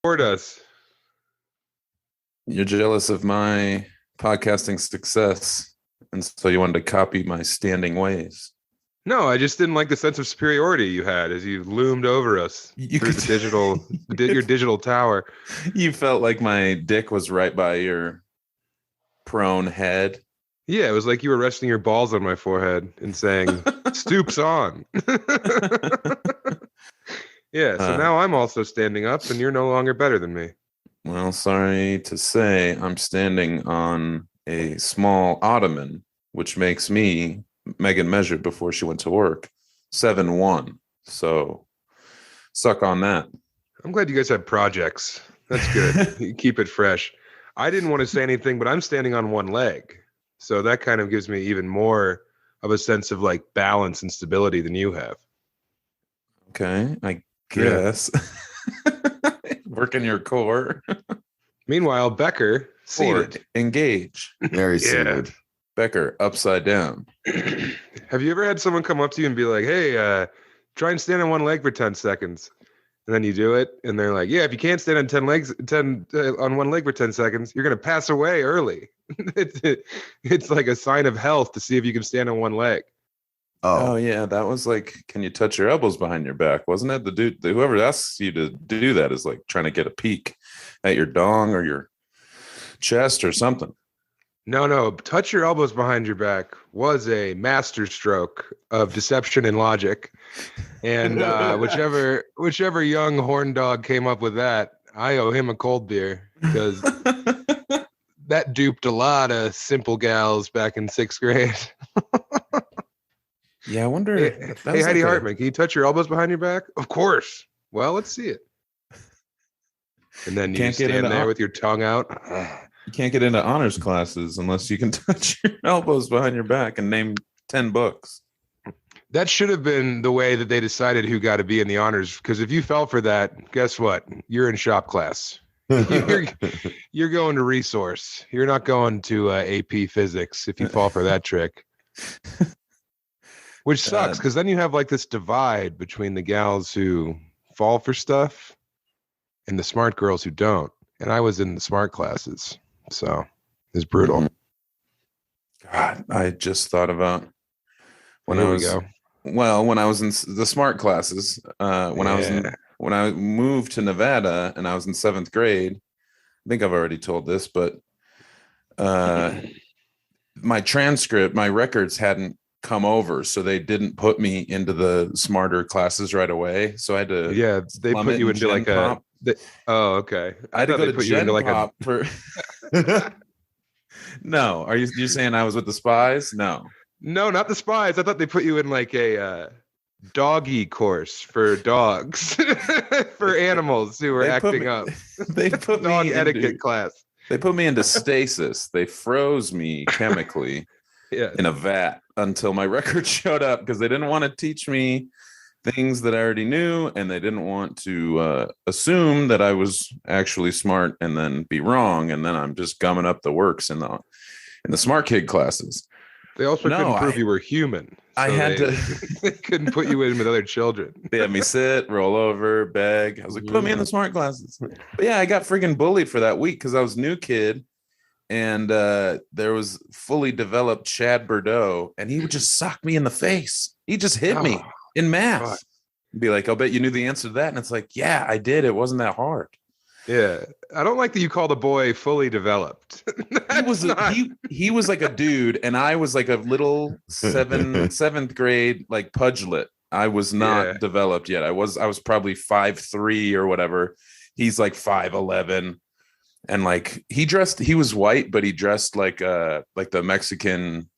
Support us. You're jealous of my podcasting success, and so you wanted to copy my standing ways. No, I just didn't like the sense of superiority you had as you loomed over us through the your digital tower. You felt like my dick was right by your prone head. Yeah, it was like you were resting your balls on my forehead and saying, "Stoops on." Yeah, so now I'm also standing up, and you're no longer better than me. Well, sorry to say, I'm standing on a small ottoman, which makes me, Megan measured before she went to work, 7'1". So suck on that. I'm glad you guys have projects. That's good. You keep it fresh. I didn't want to say anything, but I'm standing on one leg. So that kind of gives me even more of a sense of like balance and stability than you have. Okay, I guess. Yeah. Working your core. Meanwhile, Becker, seated. Engage. Very seated. Becker, upside down. Have you ever had someone come up to you and be like, hey, try and stand on one leg for 10 seconds? And then you do it, and they're like, yeah, if you can't stand on on one leg for 10 seconds, you're going to pass away early. It's like a sign of health to see if you can stand on one leg. Oh yeah, that was like, can you touch your elbows behind your back? Wasn't it the dude? Whoever asks you to do that is like trying to get a peek at your dong or your chest or something. No, touch your elbows behind your back was a master stroke of deception and logic. And whichever young horn dog came up with that, I owe him a cold beer, because that duped a lot of simple gals back in 6th grade. Yeah, I wonder. Hey, Heidi Hartman, can you touch your elbows behind your back? Of course. Well, let's see it. And then you stand there with your tongue out. You can't get into honors classes unless you can touch your elbows behind your back and name 10 books. That should have been the way that they decided who got to be in the honors, because if you fell for that, guess what? You're in shop class. You're going to resource. You're not going to AP physics if you fall for that trick. Which sucks, because then you have like this divide between the gals who fall for stuff and the smart girls who don't. And I was in the smart classes, so it's brutal. God, I just thought about when Here I was we go. Well, when I was in the smart classes, when I moved to Nevada and I was in 7th grade. I think I've already told this, but my transcript, my records hadn't come over, so they didn't put me into the smarter classes right away. So I had to they put you into like Pop. Oh, okay. I had to go to put Gen you into like Pop for No, are you saying I was with the spies? No, not the spies. I thought they put you in like a doggy course for dogs, for animals who were acting up. They put dog me etiquette class. They put me into stasis. They froze me chemically in a vat until my record showed up, because they didn't want to teach me things that I already knew, and they didn't want to assume that I was actually smart and then be wrong, and then I'm just gumming up the works in the smart kid classes. They also couldn't prove you were human. So I had to. They couldn't put you in with other children. They had me sit, roll over, beg. I was like, put me in the smart classes. But yeah, I got freaking bullied for that week because I was a new kid, and there was fully developed Chad Bordeaux, and he would just sock me in the face. He just hit me in math. God. Be like, I'll bet you knew the answer to that. And it's like, yeah, I did. It wasn't that hard. Yeah. I don't like that you call the boy fully developed. He was like a dude, and I was like a little 7th grade like pudgelet. I was not developed yet. I was probably 5'3" or whatever. He's like 5'11", and like he was white, but he dressed like the Mexican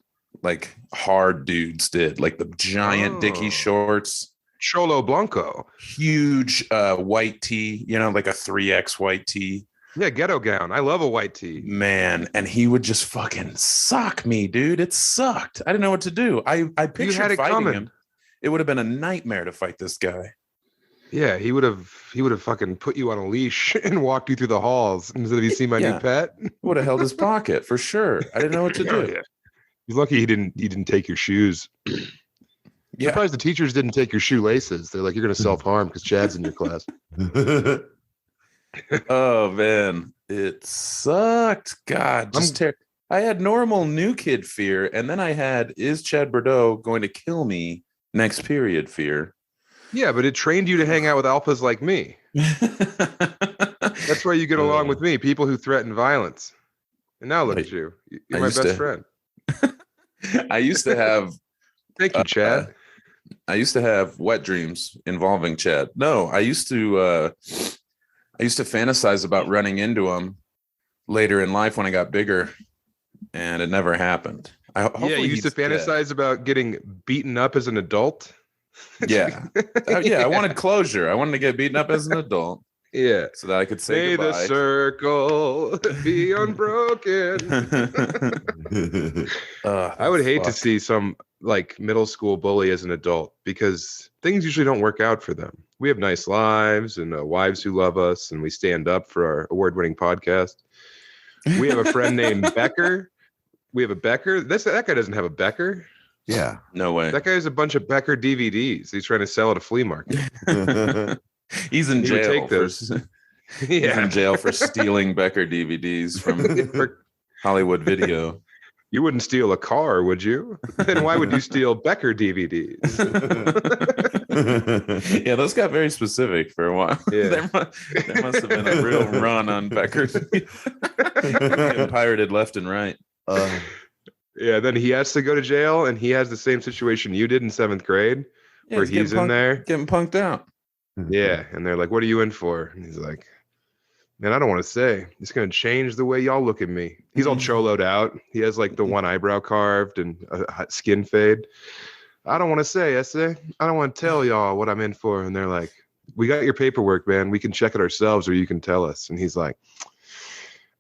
like hard dudes did, like the giant Dickie shorts. Cholo Blanco. Huge white tee, like a 3X white tee. Yeah, ghetto gown. I love a white tee. Man, and he would just fucking sock me, dude. It sucked. I didn't know what to do. I pictured fighting him. It would have been a nightmare to fight this guy. Yeah, he would have fucking put you on a leash and walked you through the halls instead of you see my new pet. Would have held his pocket for sure. I didn't know what to do. Yeah. He's lucky he didn't take your shoes. Surprised the teachers didn't take your shoelaces. They're like, you're going to self-harm because Chad's in your class. Oh man, it sucked. God, I had normal new kid fear, and then I had, is Chad Bordeaux going to kill me next period fear? Yeah, but it trained you to hang out with alphas like me. That's why you get along with me, people who threaten violence. And now look at you. You're my best friend. I used to have. Thank you, Chad. I used to have wet dreams involving Chad. No, I used to fantasize about running into him later in life when I got bigger, and it never happened. You used to fantasize about getting beaten up as an adult. Yeah. I wanted closure. I wanted to get beaten up as an adult. Yeah. So that I could say goodbye. May the circle be unbroken. I would hate to see some like middle school bully as an adult, because things usually don't work out for them. We have nice lives and wives who love us, and we stand up for our award-winning podcast. We have a friend named Becker. We have a Becker. That guy doesn't have a Becker. Yeah, no way. That guy has a bunch of Becker DVDs. He's trying to sell at a flea market. He's in jail. He's in jail for stealing Becker DVDs from Hollywood Video. You wouldn't steal a car, would you? Then why would you steal Becker DVDs? Yeah, those got very specific for a while. Yeah. there must have been a real run on Becker. Getting pirated left and right. Yeah, then he has to go to jail, and he has the same situation you did in 7th grade, where he's in there getting punked out. Yeah, and they're like, "What are you in for?" And he's like, "Man, I don't want to say. It's going to change the way y'all look at me." He's all choloed out. He has like the one eyebrow carved and a skin fade. I don't want to say, I don't want to tell y'all what I'm in for. And they're like, "We got your paperwork, man. We can check it ourselves, or you can tell us." And he's like,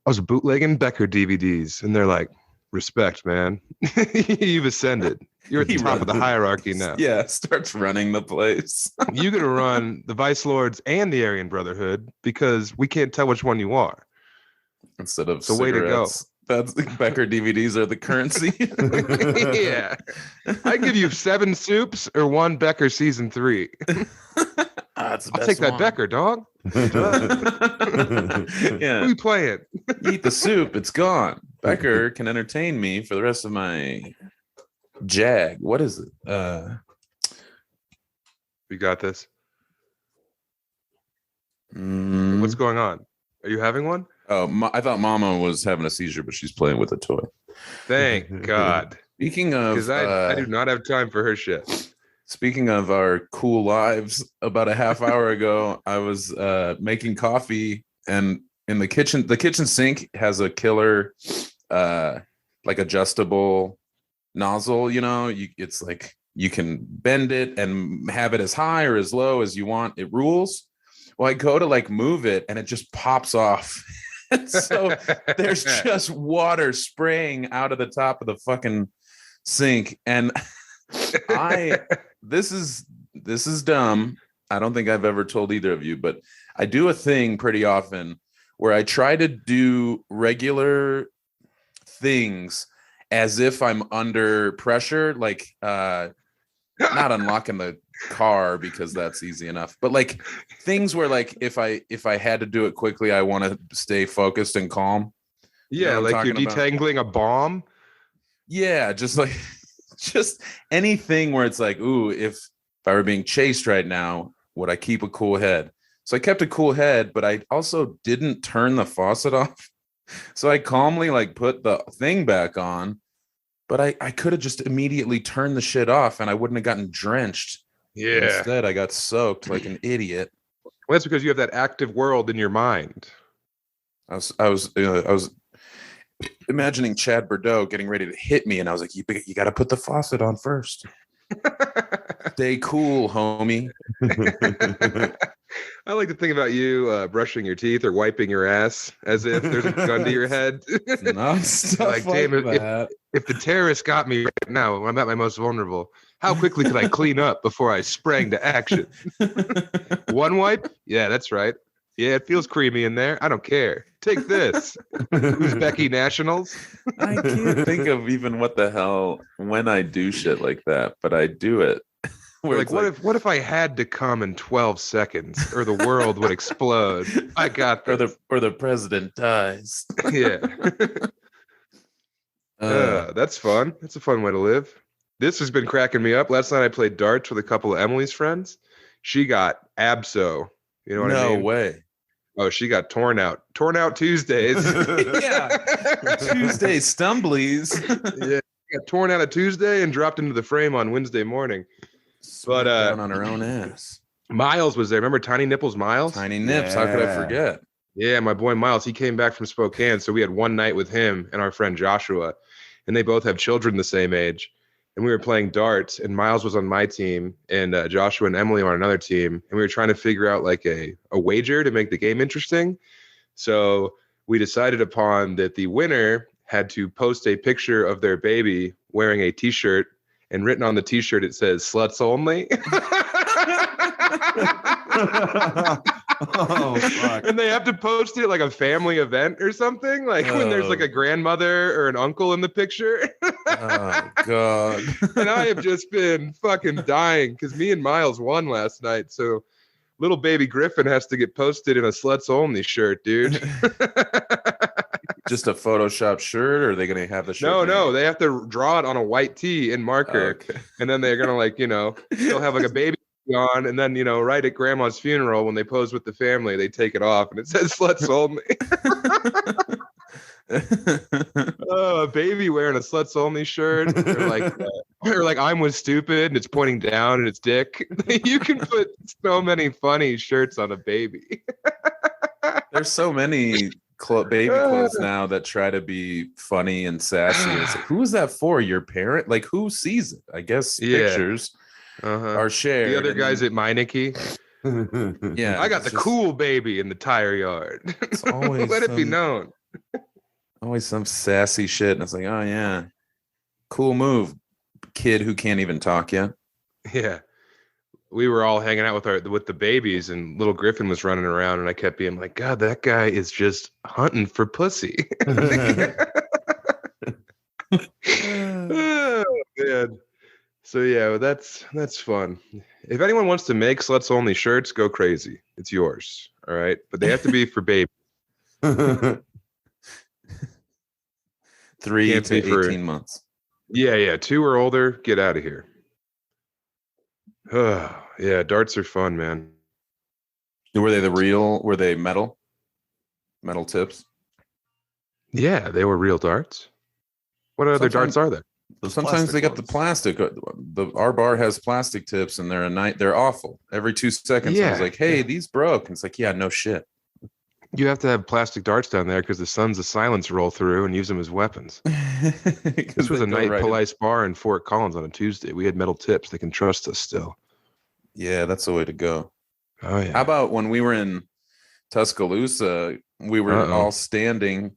"I was bootlegging Becker DVDs." And they're like, "Respect, man. You've ascended. You're at the top of the hierarchy now." Yeah, starts running the place. You're going to run the Vice Lords and the Aryan Brotherhood, because we can't tell which one you are. Instead of the way to go. That's Becker DVDs are the currency. Yeah. I give you 7 soups or 1 Becker season 3. I'll take that Becker, dog. Yeah. Who are you playing? Eat the soup. It's gone. Becker can entertain me for the rest of my jag. What is it? We got this. What's going on? Are you having one? Oh, I thought Mama was having a seizure, but she's playing with a toy. Thank God. Speaking of, because I do not have time for her shit. Speaking of our cool lives, about a half hour ago, I was making coffee, and in the kitchen sink has a killer, like adjustable nozzle. You know, it's like you can bend it and have it as high or as low as you want. It rules. Well, I go to like move it, and it just pops off. So there's just water spraying out of the top of the fucking sink, and this is dumb. I don't think I've ever told either of you, but I do a thing pretty often where I try to do regular things as if I'm under pressure, like not unlocking the car, because that's easy enough, but like things where like if I had to do it quickly, I want to stay focused and calm. Yeah, you know, like you're detangling a bomb. Yeah, just like just anything where it's like, ooh, if I were being chased right now, would I keep a cool head? So I kept a cool head, but I also didn't turn the faucet off. So I calmly like put the thing back on, but I could have just immediately turned the shit off and I wouldn't have gotten drenched. Yeah. Instead, I got soaked like an idiot. Well, that's because you have that active world in your mind. I was imagining Chad Bordeaux getting ready to hit me, and I was like, "You got to put the faucet on first. Stay cool, homie." I like to think about you brushing your teeth or wiping your ass as if there's a gun to your head. Not stuff like, damn it! If the terrorist got me right now when I'm at my most vulnerable, how quickly could I clean up before I sprang to action? One wipe? Yeah, that's right. Yeah, it feels creamy in there. I don't care. Take this. Uzbeki nationals. I can't think of even what the hell when I do shit like that, but I do it. Like, what if I had to come in 12 seconds or the world would explode? I got this. Or the president dies. Yeah. That's fun. That's a fun way to live. This has been cracking me up. Last night I played darts with a couple of Emily's friends. She got abso. You know what I mean? No way. Oh, she got torn out. Torn out Tuesdays. Yeah. Tuesday stumblies. Yeah. Got torn out of Tuesday and dropped into the frame on Wednesday morning. But down on her own ass. Miles was there. Remember Tiny Nipples Miles? Tiny Nips. Yeah. How could I forget? Yeah, my boy Miles. He came back from Spokane, so we had one night with him and our friend Joshua, and they both have children the same age. And we were playing darts, and Miles was on my team, and Joshua and Emily were on another team, and we were trying to figure out like a wager to make the game interesting. So we decided upon that the winner had to post a picture of their baby wearing a T-shirt, and written on the T-shirt it says "Sluts Only." Oh, fuck. And they have to post it like a family event or something, like when there's like a grandmother or an uncle in the picture. Oh God. And I have just been fucking dying because me and Miles won last night, so little baby Griffin has to get posted in a Sluts Only shirt, dude. Just a Photoshop shirt, or are they gonna have the shirt? No, they have to draw it on a white tee in marker. Okay. And then they're gonna they'll have like a baby on, and then right at grandma's funeral when they pose with the family, they take it off and it says "Sluts Only." Oh, a baby wearing a Sluts Only shirt, or like I'm was stupid and it's pointing down and it's dick. You can put so many funny shirts on a baby. There's so many baby clothes now that try to be funny and sassy. It's like, who is that for? Your parent? Like, who sees it? I guess pictures are shared. The other guys at Meineke. Yeah, I got the cool baby in the tire yard. It's always let it be known. Always some sassy shit, and it's like, oh yeah, cool move, kid who can't even talk yet. Yeah. We were all hanging out with the babies, and little Griffin was running around, and I kept being like, God, that guy is just hunting for pussy. Oh, man. So yeah, that's fun. If anyone wants to make Sluts Only shirts, go crazy. It's yours. All right. But they have to be for babies. 3 to 18 months. Yeah. 2 or older, get out of here. Yeah, darts are fun, man. Were they metal tips? Yeah, they were real darts. What other darts are there? Sometimes they got the plastic. Our bar has plastic tips, and they're awful. Every 2 seconds, I was like, "Hey, these broke." And it's like, "Yeah, no shit." You have to have plastic darts down there because the Sons of Silence roll through and use them as weapons. This was a night Police bar in Fort Collins on a Tuesday. We had metal tips. They can trust us still. Yeah, that's the way to go. Oh yeah. How about when we were in Tuscaloosa? We were all standing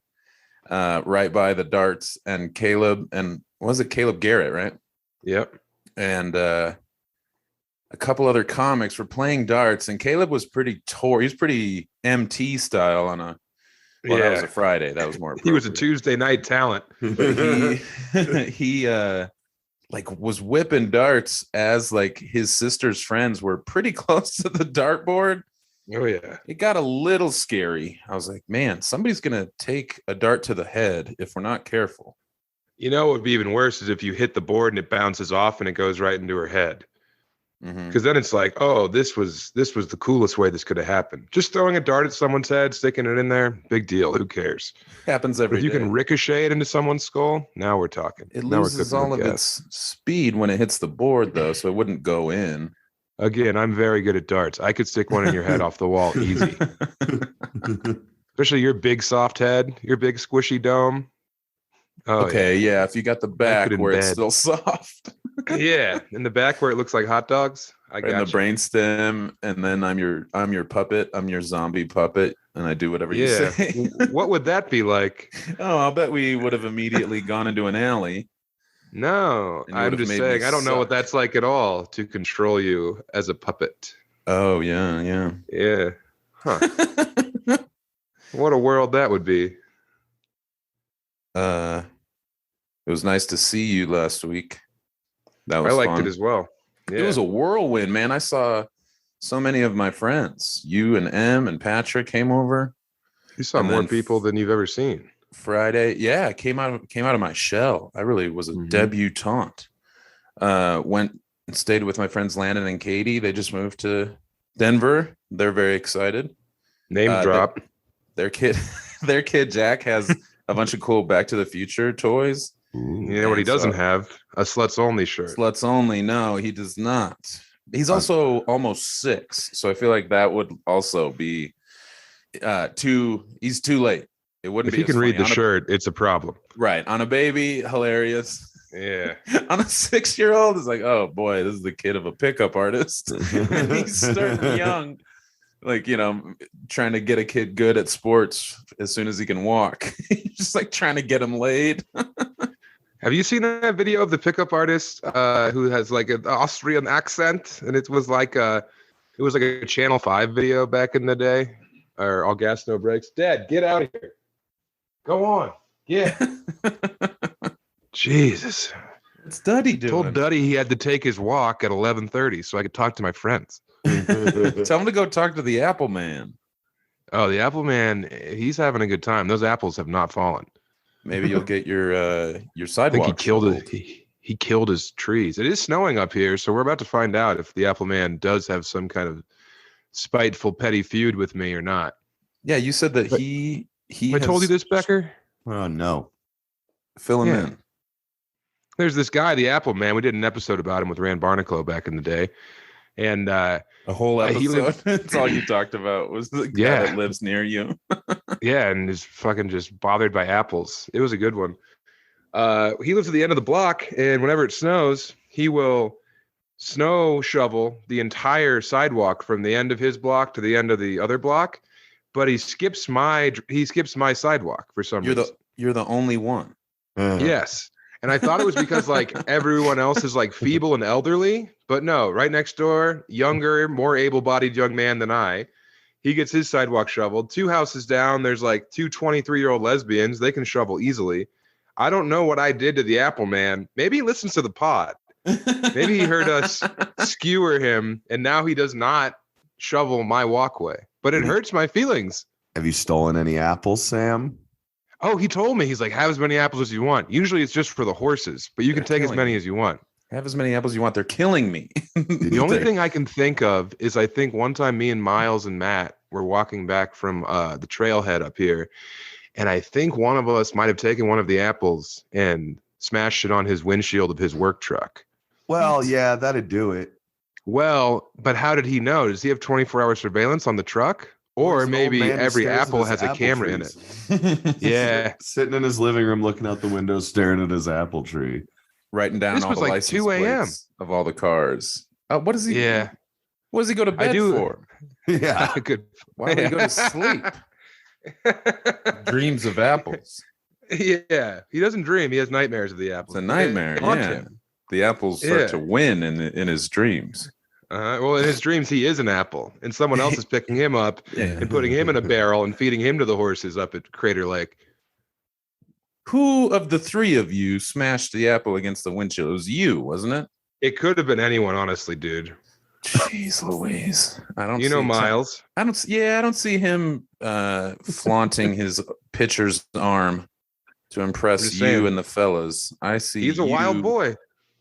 right by the darts, and Caleb was it Caleb Garrett, right? Yep. And a couple other comics were playing darts, and Caleb was pretty he was pretty MT style on that was a Friday. That was more. He was a Tuesday night talent. But he was whipping darts as like his sister's friends were pretty close to the dartboard. Oh yeah. It got a little scary. I was like, man, somebody's gonna take a dart to the head if we're not careful. You know what would be even worse is if you hit the board and it bounces off and it goes right into her head. Because then it's like, oh, this was the coolest way this could have happened. Just throwing a dart at someone's head, sticking it in there, big deal. Who cares? Happens every day. If you can ricochet it into someone's skull, now we're talking. It loses all of its speed when it hits the board, though, so it wouldn't go in. Again, I'm very good at darts. I could stick one in your head off the wall easy. Especially your big soft head, your big squishy dome. Oh, okay, yeah. If you got the back where it's still soft. Yeah, in the back where it looks like hot dogs. I got in the brainstem, and then I'm your puppet. I'm your zombie puppet, and I do whatever you say. What would that be like? Oh, I'll bet we would have immediately gone into an alley. No, I'm just saying I don't know what that's like at all to control you as a puppet. Oh yeah. Huh. What a world that would be. It was nice to see you last week. That was I liked fun. it as well. It was a whirlwind, man. I saw so many of my friends. You and M and Patrick came over. You saw more people than you've ever seen. Friday, yeah, came out of my shell. I really was a debutante. Went and stayed with my friends Landon and Katie. They just moved to Denver. They're very excited. Name drop. Their kid Jack has a bunch of cool Back to the Future toys. You know what he doesn't have? A Sluts Only shirt. Sluts Only. No, he does not. He's also almost 6, so I feel like that would also be he's too late. It wouldn't if be. If he can read the shirt, it's a problem. Right. On a baby, hilarious. Yeah. On a 6-year-old, it's like, oh boy, this is the kid of a pickup artist. He's starting young. Like, trying to get a kid good at sports as soon as he can walk. Just like trying to get him laid. Have you seen that video of the pickup artist who has like an Austrian accent? And it was like a Channel 5 video back in the day. Or All Gas, No Brakes. Dad, get out of here. Go on. Yeah. Jesus. What's Duddy doing? Told Duddy he had to take his walk at 11:30 so I could talk to my friends. Tell him to go talk to the Apple Man. Oh, the Apple Man, he's having a good time. Those apples have not fallen. Maybe you'll get your sidewalk. I think he killed his trees. It is snowing up here, so we're about to find out if the Apple Man does have some kind of spiteful, petty feud with me or not. Yeah, you said that he. I told you this, Becker? Oh no. Fill him in. There's this guy, the Apple Man. We did an episode about him with Rand Barnacle back in the day, and a whole episode. That's all you talked about was the guy that lives near you. Yeah, and is fucking just bothered by apples. It was a good one. He lives at the end of the block, and whenever it snows, he will snow shovel the entire sidewalk from the end of his block to the end of the other block. But he skips my sidewalk for some reason. You're the only one. Yes. And I thought it was because like everyone else is like feeble and elderly, but no, right next door, younger, more able-bodied young man than I. He gets his sidewalk shoveled. 2 houses down, there's like 2 23-year-old lesbians. They can shovel easily. I don't know what I did to the Apple Man. Maybe he listens to the pod. Maybe he heard us skewer him, and now he does not shovel my walkway. But it hurts my feelings. Have you stolen any apples, Sam? Oh, he told me. He's like, have as many apples as you want. Usually it's just for the horses, but you can take as many as you want. Have as many apples as you want. They're killing me. The only thing I can think of is I think one time me and Miles and Matt were walking back from the trailhead up here, and I think one of us might have taken one of the apples and smashed it on his windshield of his work truck. Well, yeah, that'd do it. Well, but how did he know? Does he have 24-hour surveillance on the truck? Or maybe every apple has a camera in it. Yeah. Sitting in his living room looking out the window, staring at his apple tree. Writing down this all was the like license 2 a.m. plates of all the cars. What does he Yeah. What does he go to bed for? Yeah. Good. Why would he go to sleep? Dreams of apples. Yeah. He doesn't dream. He has nightmares of the apples. It's a nightmare. Yeah. The apples start to win in his dreams. Well, in his dreams, he is an apple, and someone else is picking him up and putting him in a barrel and feeding him to the horses up at Crater Lake. Who of the 3 of you smashed the apple against the windshield? It was you, wasn't it? It could have been anyone, honestly, dude. Jeez Louise. I don't. You know Miles. I don't see him flaunting his pitcher's arm to impress you and the fellas. I see. He's a wild boy,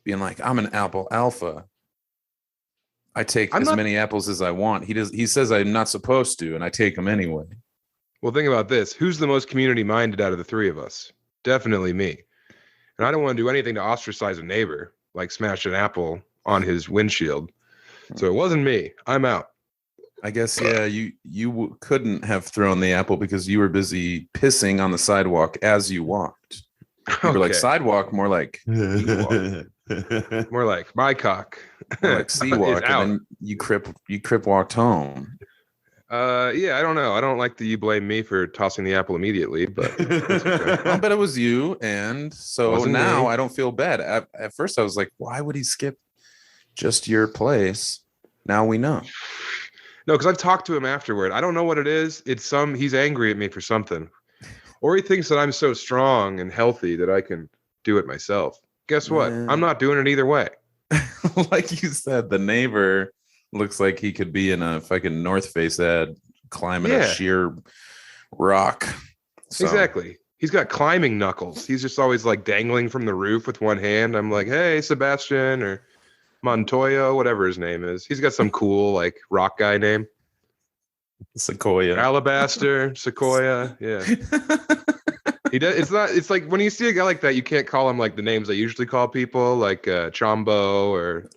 being like, I'm an apple alpha. I take many apples as I want. He says I'm not supposed to, and I take them anyway. Well, think about this. Who's the most community-minded out of the 3 of us? Definitely me. And I don't want to do anything to ostracize a neighbor, like smash an apple on his windshield. So it wasn't me. I'm out. I guess, yeah, you couldn't have thrown the apple because you were busy pissing on the sidewalk as you walked. You were like, sidewalk, more like more like my cock. More like sea walk, and then you crip walked home. Yeah, I don't know. I don't like that you blame me for tossing the apple immediately, but okay. I bet it was you, and so now I don't feel bad. At first, I was like, why would he skip just your place? Now we know. No, because I've talked to him afterward. I don't know what it is. He's angry at me for something, or he thinks that I'm so strong and healthy that I can do it myself. Guess what? I'm not doing it either way. Like you said, the neighbor looks like he could be in a fucking North Face ad climbing a sheer rock. So. Exactly. He's got climbing knuckles. He's just always like dangling from the roof with one hand. I'm like, hey, Sebastian or Montoya, whatever his name is. He's got some cool like rock guy name. Sequoia. Alabaster, Sequoia. Yeah. He does. It's like when you see a guy like that, you can't call him like the names I usually call people, like Chombo or,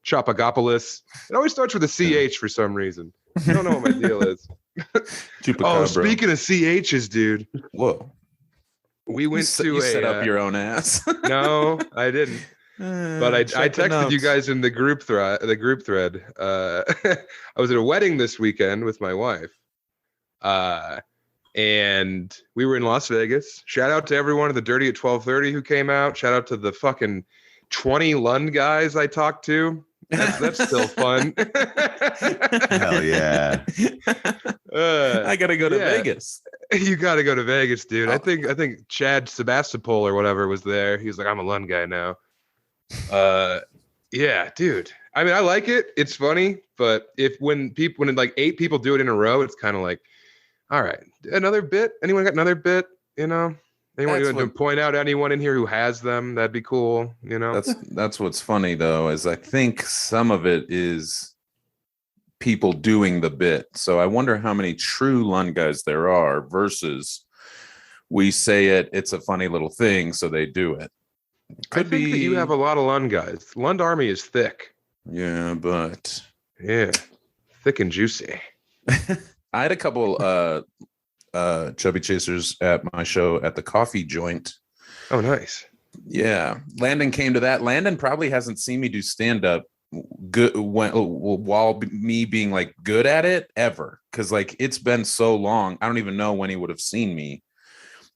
Chopagopoulos. It always starts with a CH for some reason. I don't know what my deal is. Oh, speaking of CHs, dude. Whoa. We went you set up your own ass. No, I didn't. But I texted you guys in the group thread. I was at a wedding this weekend with my wife. And we were in Las Vegas. Shout out to everyone at the Dirty at 12:30 who came out. Shout out to the fucking 20 Lund guys I talked to. That's still fun. Hell yeah. I gotta go to Vegas. You gotta go to Vegas, dude. I think Chad Sebastopol or whatever was there. He was like, I'm a Lund guy now. Yeah, dude. I mean, I like it. It's funny, but when like 8 people do it in a row, it's kind of like, all right, another bit. Anyone got another bit? Anyone to point out anyone in here who has them? That'd be cool. That's what's funny though, is I think some of it is people doing the bit. So I wonder how many true Lund guys there are versus we say it's a funny little thing, so they do it. Could be that you have a lot of Lund guys. Lund army is thick. Yeah, but thick and juicy. I had a couple chubby chasers at my show at the coffee joint. Oh, nice. Yeah. Landon came to that. Landon probably hasn't seen me do stand-up while me being like good at it ever. Because like it's been so long. I don't even know when he would have seen me.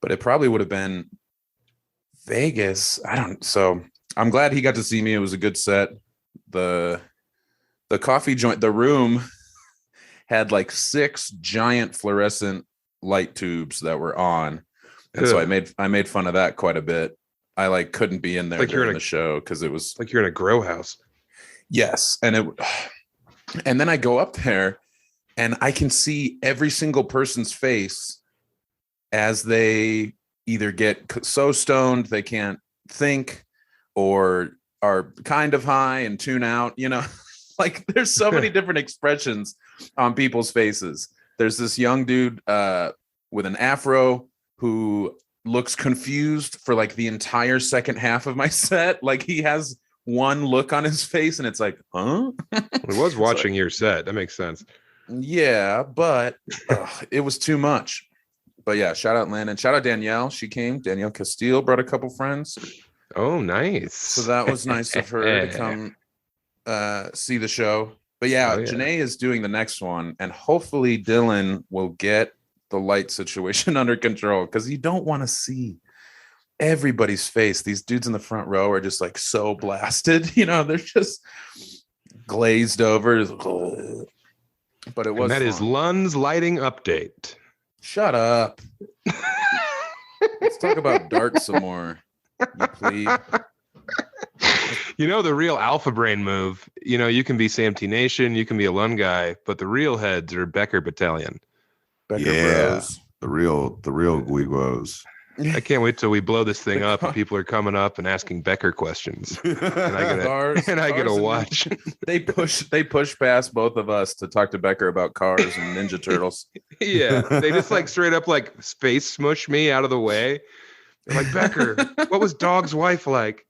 But it probably would have been Vegas. So I'm glad he got to see me. It was a good set. The coffee joint, the room had like 6 giant fluorescent light tubes that were on. And so I made fun of that quite a bit. I like couldn't be in there like during the show because it was like you're in a grow house. Yes. And then I go up there and I can see every single person's face as they either get so stoned they can't think or are kind of high and tune out, like there's so many different expressions on people's faces. There's this young dude with an afro who looks confused for like the entire second half of my set. Like he has one look on his face and it's like, huh? I was watching your set. That makes sense. Yeah, but it was too much. But yeah, shout out Landon. Shout out Danielle. She came. Danielle Castile brought a couple friends. Oh, nice. So that was nice of her to come see the show. But yeah, Janae is doing the next one. And hopefully Dylan will get the light situation under control because you don't want to see everybody's face. These dudes in the front row are just like so blasted. They're just glazed over. But it was that fun. Is Lund's lighting update. Shut up. Let's talk about darts some more. You please. The real alpha brain move. You can be Sam-T Nation, you can be a Lund guy, but the real heads are Becker Battalion. Becker Bros. The real Guiguos. I can't wait till we blow this thing up and people are coming up and asking Becker questions. And I get to watch. They push past both of us to talk to Becker about cars and Ninja Turtles. Yeah. They just like straight up like space smush me out of the way. They're like, Becker, what was Dog's wife like?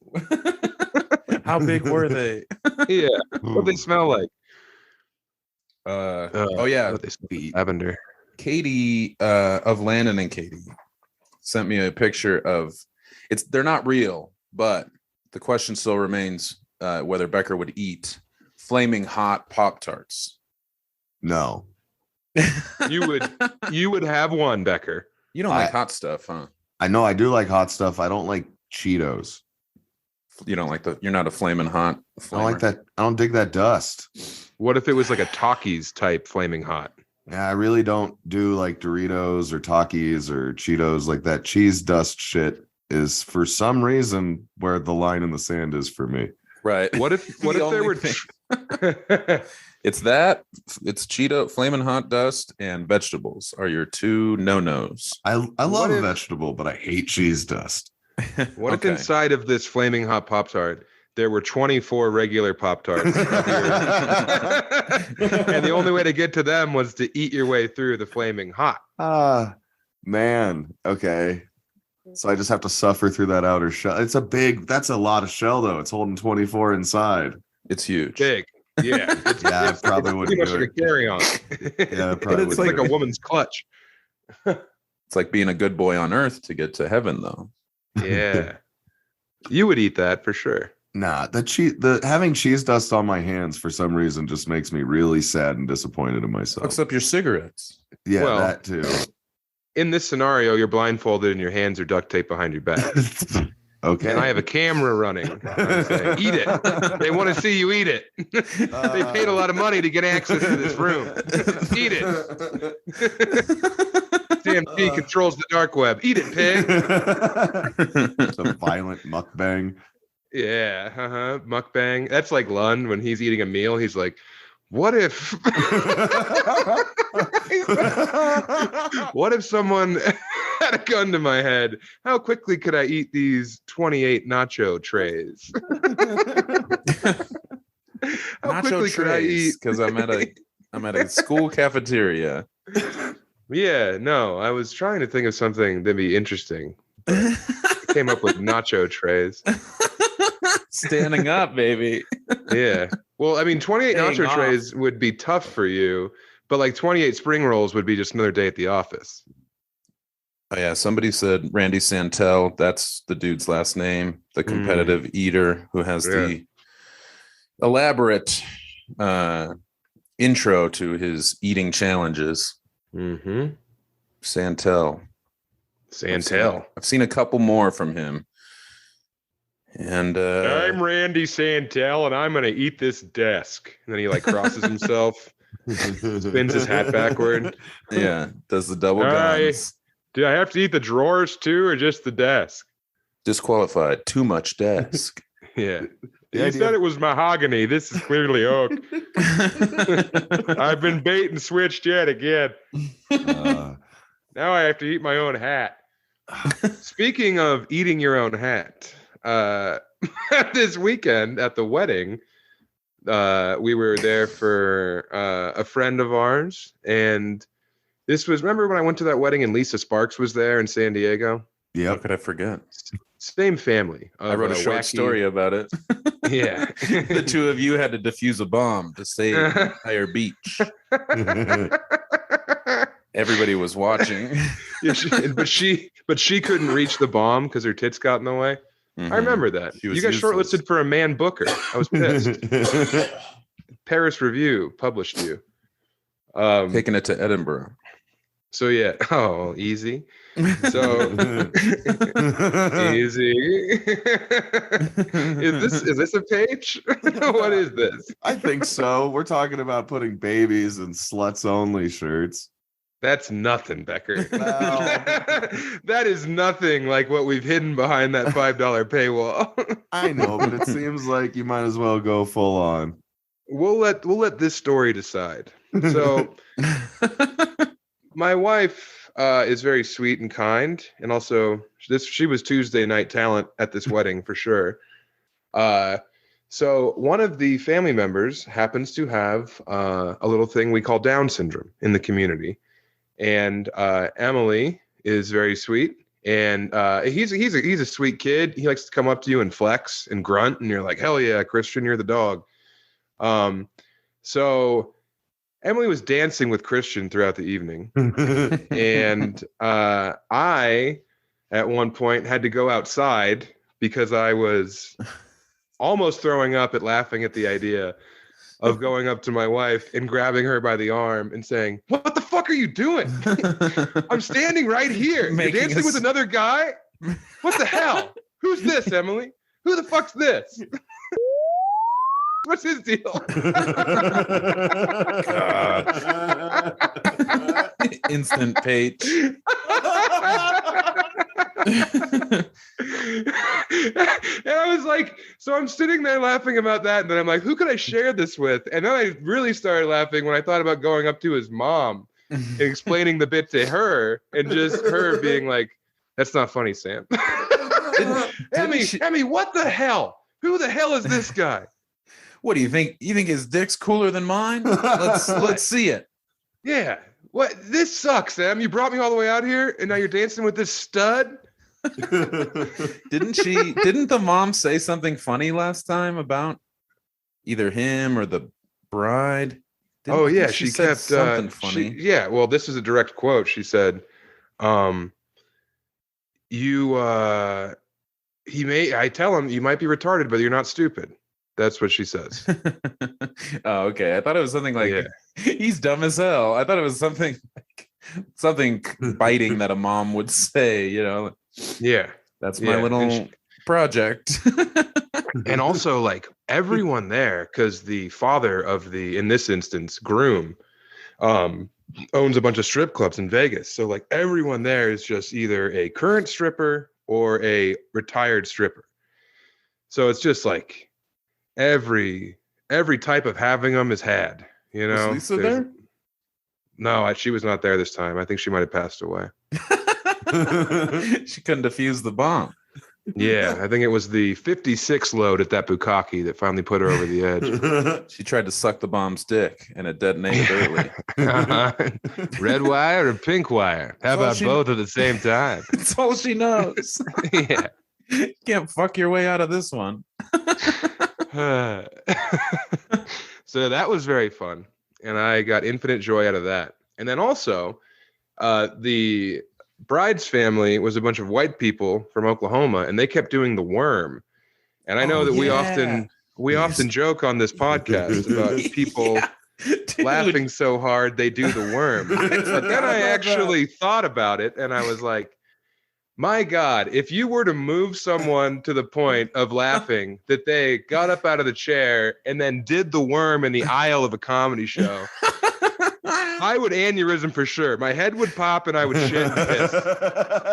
How big were they? Yeah. What they smell like? Oh yeah. What they smell lavender. Katie of Landon and Katie sent me a picture of they're not real, but the question still remains whether Becker would eat flaming hot Pop-Tarts. No. You would have one, Becker. You don't like hot stuff, huh? I know I do like hot stuff. I don't like Cheetos. You don't like you're not a flaming hot flamer. I don't like that. I don't dig that dust. What if it was like a Takis type flaming hot? Yeah, I really don't do like Doritos or Takis or Cheetos. Like that cheese dust shit is for some reason where the line in the sand is for me. Right. What if The there only were thing- It's Cheeto, Flamin' Hot Dust, and vegetables are your two no-nos. I love What if- vegetable, but I hate cheese dust. What if Okay. inside of this flaming hot Pop-Tart there were 24 regular Pop-Tarts? And the only way to get to them was to eat your way through the flaming hot. Man. Okay. So I just have to suffer through that outer shell. That's a lot of shell though. It's holding 24 inside. It's huge. Big. Yeah. Yeah, I probably pretty wouldn't much do like it. a carry-on. Yeah, I probably it's It's wouldn't like do a it. woman's clutch. It's like being a good boy on earth to get to heaven, though. Yeah. You would eat that for sure. Nah, having cheese dust on my hands for some reason just makes me really sad and disappointed in myself. Fucks up your cigarettes. Yeah, Well, that too. In this scenario, you're blindfolded and your hands are duct taped behind your back. Okay. And I have a camera running. I'm saying, eat it. They want to see you eat it. They paid a lot of money to get access to this room. Eat it. CMT controls the dark web. Eat it, pig. It's a violent mukbang. Yeah. Mukbang. That's like Lund when he's eating a meal. He's like, what if what if someone had a gun to my head? How quickly could I eat these 28 nacho trays? How quickly could I eat? Because I'm at a school cafeteria. Yeah, no, I was trying to think of something that'd be interesting. I came up with nacho trays. Standing up, baby. Yeah. Well, I mean, 28 Staying nacho off. trays would be tough for you, but like 28 spring rolls would be just another day at the office. Oh yeah, somebody said Randy Santel. That's the dude's last name. The competitive eater who has the elaborate intro to his eating challenges. Mm-hmm. Santel. I've seen a couple more from him. And I'm Randy Santel, and I'm gonna eat this desk. And then he like crosses himself, spins his hat backward. yeah, does the double Hi. guns. Do I have to eat the drawers too, or just the desk? Disqualified. Too much desk. Yeah. The He idea said of- it was mahogany. This is clearly oak. I've been bait and switched yet again. uh, Now I have to eat my own hat. Speaking of eating your own hat, this weekend at the wedding, we were there for a friend of ours, and this was, remember when I went to that wedding and Lisa Sparks was there in San Diego? How yep. could I forget? Same family. I wrote a short story about it. Yeah. The two of you had to defuse a bomb to save the entire beach. Everybody was watching. Yeah, but she couldn't reach the bomb because her tits got in the way. I remember that. She was You got useless. shortlisted for a man booker. I was pissed. Paris Review published you. Taking it to Edinburgh. So yeah. Oh, easy. So easy. Is this a page? What is this? I think so. We're talking about putting babies in sluts only shirts. That's nothing, Becker. Well. That is nothing like what we've hidden behind that $5 paywall. I know, but it seems like you might as well go full on. We'll let this story decide. So my wife is very sweet and kind, and also she was Tuesday night talent at this wedding for sure. So one of the family members happens to have a little thing we call Down syndrome in the community, and Emily is very sweet, and he's a sweet kid. He likes to come up to you and flex and grunt, and you're like, hell yeah, Christian, you're the dog. So Emily was dancing with Christian throughout the evening. And I, at one point, had to go outside because I was almost throwing up at laughing at the idea of going up to my wife and grabbing her by the arm and saying, what the fuck are you doing? I'm standing right here. You're dancing with another guy? What the hell? Who's this, Emily? Who the fuck's this? What's his deal? Instant page. And I was like, so I'm sitting there laughing about that, and then I'm like, who could I share this with? And then I really started laughing when I thought about going up to his mom and explaining the bit to her, and just her being like, "That's not funny, Sam." Emmy, what the hell? Who the hell is this guy? What do you think? You think his dick's cooler than mine? Let's see it. Yeah. What? This sucks, Sam. You brought me all the way out here, and now you're dancing with this stud. Didn't the mom say something funny last time about either him or the bride? She said kept something funny. Well, this is a direct quote. She said, I tell him you might be retarded, but you're not stupid. That's what she says. Oh, okay. I thought it was something like he's dumb as hell. I thought it was something biting that a mom would say, Yeah. That's my little project. And also, like, everyone there, because the father of in this instance, groom, owns a bunch of strip clubs in Vegas. So, like, everyone there is just either a current stripper or a retired stripper. So it's just like every type of having them is had. Was Lisa there? No, she was not there this time. I think she might have passed away. She couldn't defuse the bomb. Yeah, I think it was the 56 load at that bukkake that finally put her over the edge. She tried to suck the bomb's dick, and it detonated early. Red wire or pink wire? How about both at the same time? That's all she knows. Yeah. You can't fuck your way out of this one. So that was very fun, and I got infinite joy out of that. And then also, the bride's family was a bunch of white people from Oklahoma, and they kept doing the worm. And I know that we often joke on this podcast about people laughing so hard they do the worm. But then I actually thought about it, and I was like, my God, if you were to move someone to the point of laughing that they got up out of the chair and then did the worm in the aisle of a comedy show, I would aneurysm for sure. My head would pop and I would shit and piss.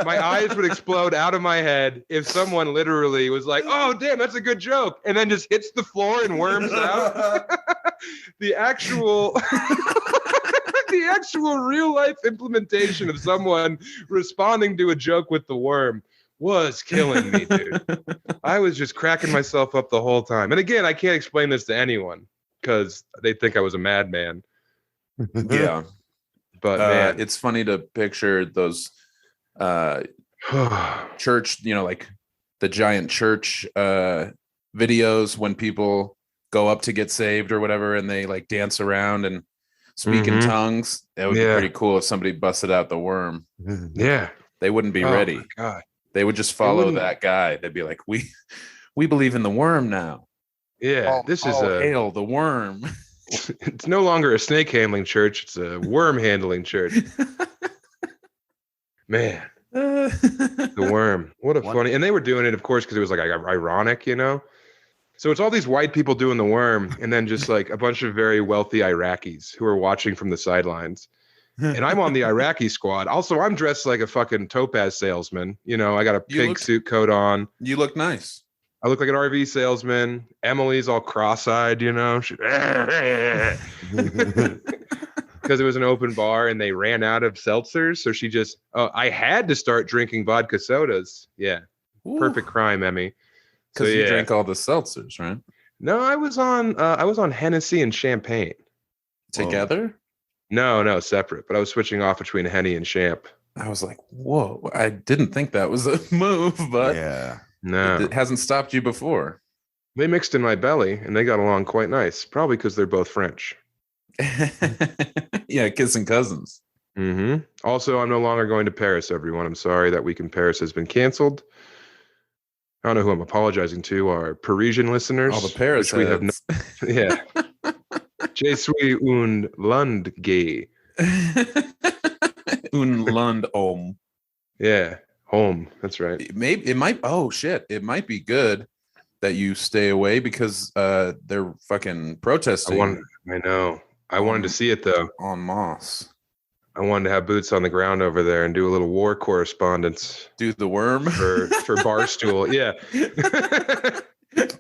My eyes would explode out of my head if someone literally was like, "Oh, damn, that's a good joke," and then just hits the floor and worms out. The actual real life implementation of someone responding to a joke with the worm was killing me, dude. I was just cracking myself up the whole time. And again, I can't explain this to anyone because they think I was a madman. Yeah. But man, it's funny to picture those church, like the giant church videos when people go up to get saved or whatever, and they like dance around and speak in tongues. That would be pretty cool if somebody busted out the worm. Yeah. They wouldn't be ready. God. They would just follow that guy. They'd be like, we believe in the worm now. Yeah. Hail the worm. It's no longer a snake handling church. It's a worm handling church. Man. The worm. What a funny. And they were doing it, of course, because it was like ironic, So it's all these white people doing the worm, and then just like a bunch of very wealthy Iraqis who are watching from the sidelines. And I'm on the Iraqi squad. Also, I'm dressed like a fucking Topaz salesman. I got a pink suit coat on. You look nice. I look like an RV salesman. Emily's all cross-eyed, Because it was an open bar and they ran out of seltzers. So she just, I had to start drinking vodka sodas. Yeah. Ooh. Perfect crime, Emmy. Because you drank all the seltzers, right? No, I was on Hennessy and champagne. Together? No, separate. But I was switching off between Henny and Champ. I was like, whoa, I didn't think that was a move, but yeah. No. It hasn't stopped you before. They mixed in my belly and they got along quite nice. Probably because they're both French. Yeah, kissing cousins. Mm-hmm. Also, I'm no longer going to Paris, everyone. I'm sorry that week in Paris has been canceled. I don't know who I'm apologizing to. Our Parisian listeners. All the Paris we have. Yeah. Je suis un Lund gay. Un Lund home. Yeah, home. That's right. It might be good that you stay away because they're fucking protesting. I know. I wanted to see it though. En masse. I wanted to have boots on the ground over there and do a little war correspondence. Do the worm for Barstool. Yeah.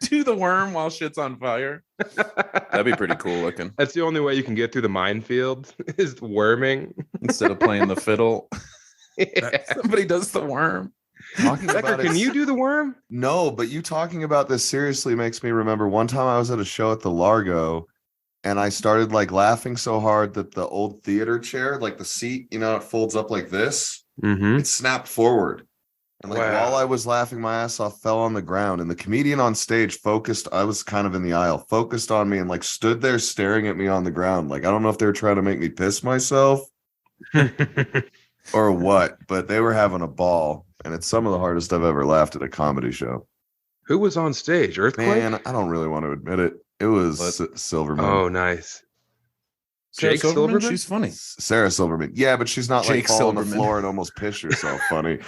do the worm while shit's on fire? That'd be pretty cool looking. That's the only way you can get through the minefield is worming. Instead of playing the fiddle. Yeah. Somebody does the worm. Talking Becker, about it, can you do the worm? No, but you talking about this seriously makes me remember one time I was at a show at the Largo, and I started like laughing so hard that the old theater chair, like the seat, it folds up like this. Mm-hmm. It snapped forward. And like Wow. while I was laughing my ass off, fell on the ground, and the comedian on stage focused. I was kind of in the aisle, focused on me, and like stood there staring at me on the ground. Like I don't know if they were trying to make me piss myself or what, but they were having a ball, and it's some of the hardest I've ever laughed at a comedy show. Who was on stage? Earthquake? Man, I don't really want to admit it. It was Silverman. Oh, nice. Sarah Jake Silverman? She's funny. Sarah Silverman. Yeah, but she's not Jake like fall on the Silverman. floor and almost piss herself funny.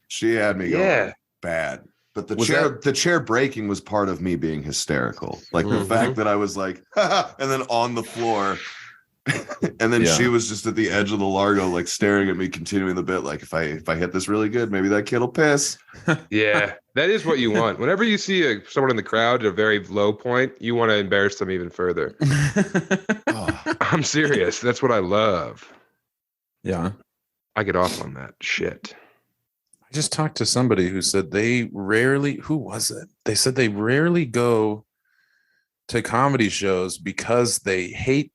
She had me going Yeah. bad. But Was the chair breaking was part of me being hysterical. Like the Mhm. fact that I was like, and then on the floor. And then Yeah. she was just at the edge of the Largo, like staring at me, continuing the bit. Like if I hit this really good, maybe that kid will piss. Yeah, that is what you want. Whenever you see someone in the crowd at a very low point, you want to embarrass them even further. Oh, I'm serious. That's what I love. Yeah. I get off on that shit. I just talked to somebody who said who was it? They said they rarely go to comedy shows because they hate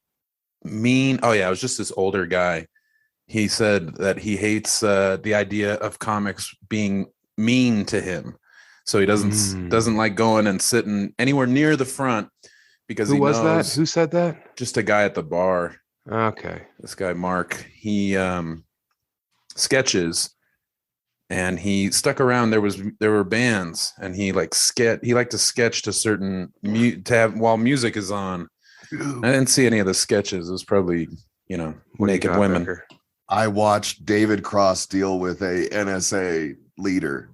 it was just this older guy. He said that he hates the idea of comics being mean to him. So he doesn't like going and sitting anywhere near the front because Who he was knows that? Who said that? just a guy at the bar. Okay. This guy, Mark, he sketches, and he stuck around. There were bands, and he liked to sketch to certain while music is on. I didn't see any of the sketches. It was probably, What do you naked got, women. Becker? I watched David Cross deal with a NSA leader.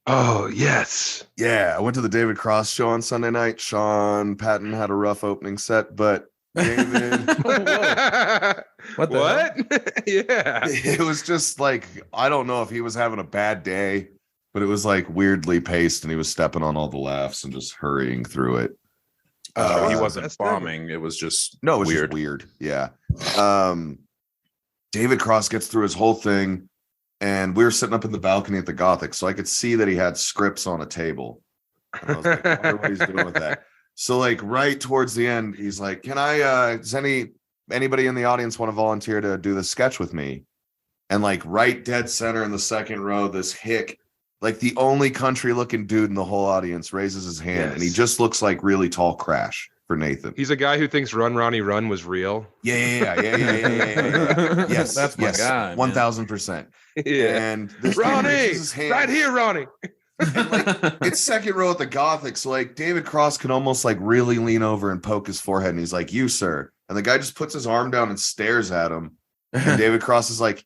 Oh, yes. Yeah, I went to the David Cross show on Sunday night. Sean Patton had a rough opening set, but David, What the What? Yeah. it was just like, I don't know if he was having a bad day, but it was like weirdly paced, and he was stepping on all the laughs and just hurrying through it. He Uh, wasn't that's bombing. It was just No, it was weird. just weird. Yeah. David Cross gets through his whole thing, and we were sitting up in the balcony at the Gothic, so I could see that he had scripts on a table. And I was like, I wonder what he's doing with that. So like right towards the end, he's like, "Can I? Does anybody in the audience want to volunteer to do the sketch with me?" And like right dead center in the second row, this hick, like the only country-looking dude in the whole audience, raises his hand, and he Yes. just looks like really tall Crash for Nathan. He's a guy who thinks Run, Ronnie, Run was real. Yeah. Yes, That's my guy, man. 1000%. Yeah. And this dude Ronnie, raises his hand. right here, Ronnie. And like, it's second row at the Gothic, so like David Cross can almost like really lean over and poke his forehead, and he's like, "You, sir." And the guy just puts his arm down and stares at him. And David Cross is like,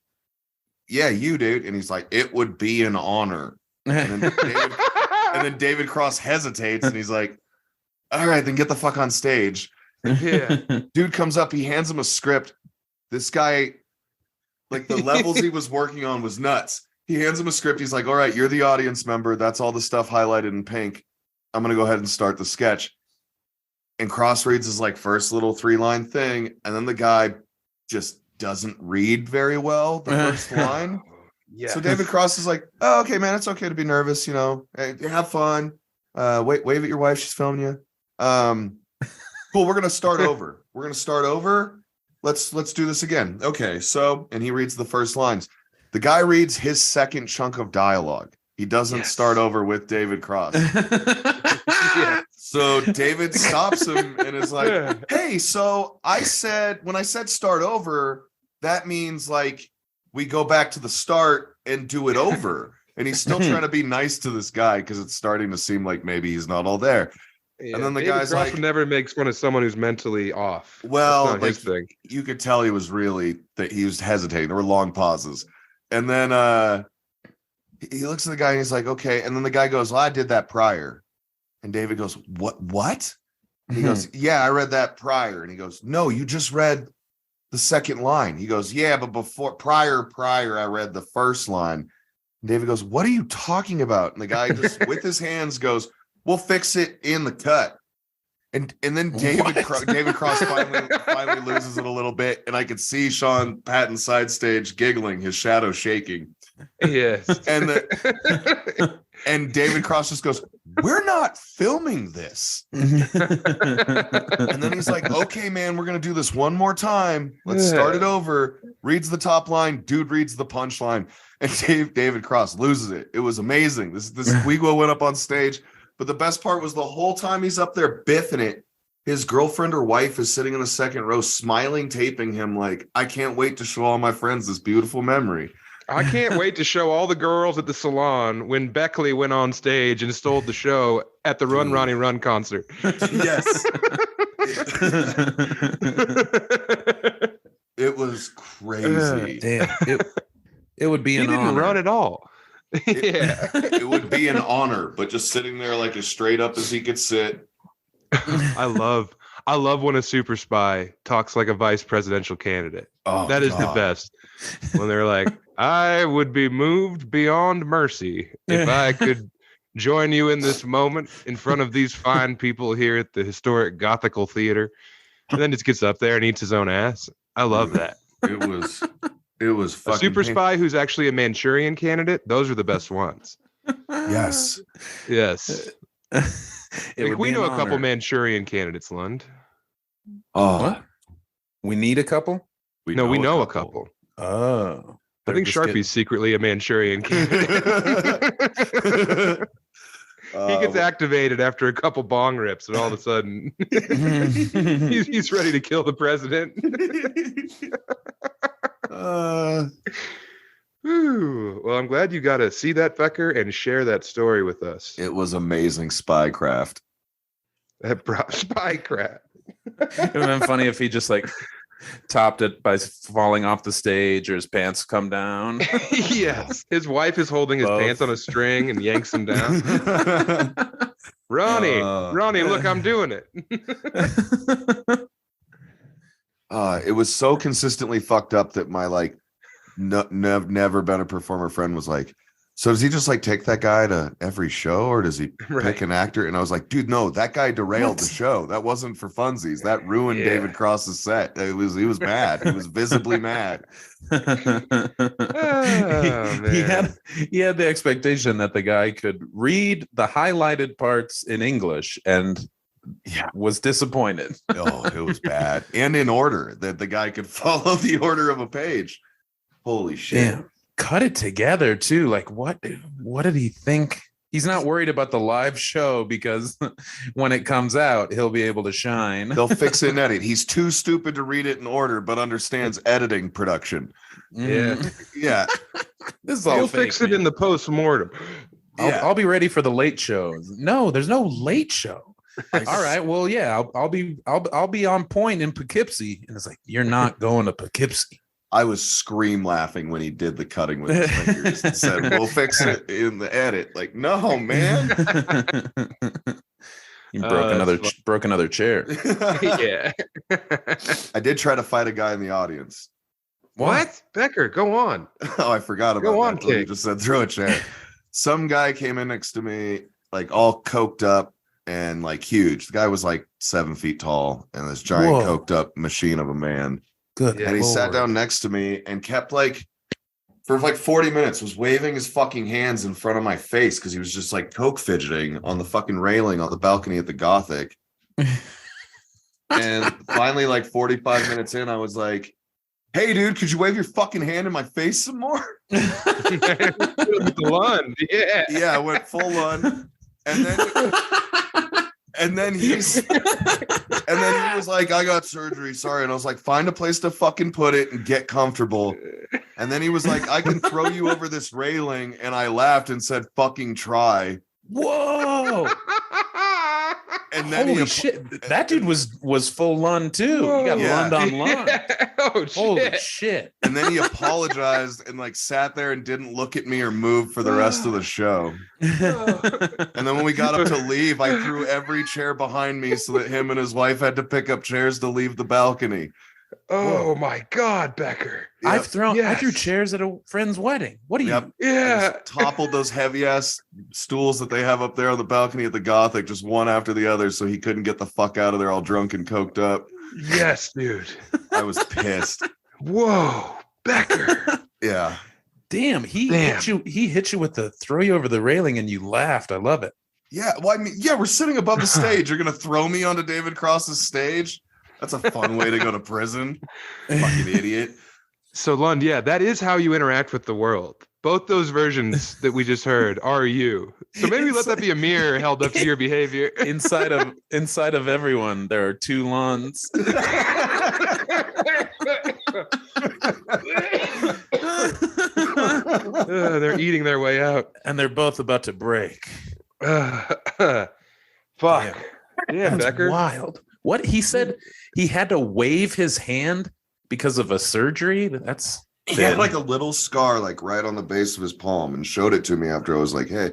"Yeah, you, dude." And he's like, "It would be an honor." And then David Cross hesitates, and he's like, "All right, then get the fuck on stage." Yeah. Dude comes up, he hands him a script. This guy, like the levels he was working on was nuts. He hands him a script. He's like, "All right, you're the audience member. That's all the stuff highlighted in pink. I'm going to go ahead and start the sketch." And Cross reads his like first little 3-line thing. And then the guy just doesn't read very well the first line. Yeah. So David Cross is like, "Oh, okay, man, it's okay to be nervous. Hey, have fun. Wave at your wife. She's filming you. Cool. We're going to start over. Let's do this again. Okay. So," and he reads the first lines. The guy reads his second chunk of dialogue. He doesn't Yes. start over with David Cross. Yeah. So David stops him and is like, "Hey, so when I said start over, that means like we go back to the start and do it over." And he's still trying to be nice to this guy because it's starting to seem like maybe he's not all there. Yeah. And then the David guy's Cross like- would never make fun of someone who's mentally off. Well, That's not his thing. you could tell he was hesitating. There were long pauses. And then he looks at the guy and he's like, "Okay." And then the guy goes, "Well, I did that prior." And David goes, What? And he goes, "Yeah, I read that prior." And he goes, "No, you just read the second line." He goes, "Yeah, but prior, I read the first line." And David goes, "What are you talking about?" And the guy just with his hands goes, we'll fix it in the cut. And then David Cross finally loses it a little bit, and I could see Sean Patton side stage giggling, his shadow shaking. Yes. And David Cross just goes, "We're not filming this." And then he's like, "Okay, man, we're gonna do this one more time. Let's start it over." Reads the top line, dude reads the punchline, and David Cross loses it. It was amazing. This Guigo went up on stage. But the best part was the whole time he's up there biffing it, his girlfriend or wife is sitting in the second row, smiling, taping him like, "I can't wait to show all my friends this beautiful memory." I can't wait to show all the girls at the salon when Beckley went on stage and stole the show at the Run Ronnie Run concert. Yes. It was crazy. Damn. It would be an honor. He didn't run at all. It would be an honor, but just sitting there like as straight up as he could sit. I love when a super spy talks like a vice presidential candidate. Oh, that is the best. When they're like, "I would be moved beyond mercy if I could join you in this moment in front of these fine people here at the historic Gothical Theater." And then just gets up there and eats his own ass. I love that. It was fucking a super spy who's actually a Manchurian candidate. Those are the best ones. Yes. We know a couple Manchurian candidates, Lund. Oh, what? We need a couple? We know a couple. Oh. I think Sharpie's secretly a Manchurian candidate. He gets activated after a couple bong rips, and all of a sudden, he's ready to kill the president. Well, I'm glad you got to see that fucker and share that story with us. It was amazing spycraft. Spycraft. It would have been funny if he just like topped it by falling off the stage or his pants come down. Yes. His wife is holding his pants on a string and yanks him down. Ronnie, look, I'm doing it. It was so consistently fucked up that my like never been a performer friend was like, "So does he just like take that guy to every show, or does he pick an actor?" And I was like, "Dude, no, that guy derailed the show. That wasn't for funsies. That ruined David Cross's set. He was mad. He was visibly mad." He had the expectation that the guy could read the highlighted parts in English and was disappointed. Oh, it was bad. And in order, that the guy could follow the order of a page. Holy shit. Damn. Cut it together too. Like what did he think? He's not worried about the live show because when it comes out, he'll be able to shine. They'll fix it and edit. He's too stupid to read it in order, but understands editing production. Yeah. This is all he'll fake, fix it in the post-mortem. I'll be ready for the late show. No, there's no late show. All right. Well, yeah, I'll be on point in Poughkeepsie. And it's like, you're not going to Poughkeepsie. I was scream laughing when he did the cutting with his fingers and said, "We'll fix it in the edit." Like, no, man. You broke another chair. Yeah. I did try to fight a guy in the audience. What? Becker, go on. Oh, I forgot about go on, that. You just said throw a chair. Some guy came in next to me, like all coked up and like huge. The guy was like 7 feet tall and this giant coked up machine of a man. Good. And he sat down next to me and kept like for like 40 minutes was waving his fucking hands in front of my face because he was just like coke fidgeting on the fucking railing on the balcony at the Gothic. And finally, like 45 minutes in, I was like, "Hey, dude, could you wave your fucking hand in my face some more?" Lund. Yeah, I went full Lund. And then he was like, "I got surgery, sorry." And I was like, "Find a place to fucking put it and get comfortable." And then he was like, "I can throw you over this railing." And I laughed and said, "Fucking try." Whoa. And then holy shit, that dude was full Lund too. Whoa. You got Lund on Lund. Oh shit. Holy shit. And then he apologized and like sat there and didn't look at me or move for the rest of the show. And then when we got up to leave, I threw every chair behind me so that him and his wife had to pick up chairs to leave the balcony. Oh my God, Becker. I Yep. threw chairs at a friend's wedding. What are you? Yep. Yeah. I just toppled those heavy ass stools that they have up there on the balcony at the Gothic, just one after the other, so he couldn't get the fuck out of there all drunk and coked up. Yes, dude. I was pissed. Whoa, Becker. Yeah. Damn, hit you. He hit you with the throw you over the railing, and you laughed. I love it. Yeah. Well, I mean, yeah, we're sitting above the stage. You're gonna throw me onto David Cross's stage? That's a fun way to go to prison. Fucking idiot. So Lund, yeah, that is how you interact with the world. Both those versions that we just heard are you. So maybe let that be a mirror held up to your behavior. Inside of everyone, there are two Lunds. They're eating their way out. And they're both about to break. Fuck. Damn, That's Becker. wild. What he said, he had to wave his hand because of a surgery. That's He had like a little scar, like right on the base of his palm, and showed it to me after I was like, "Hey,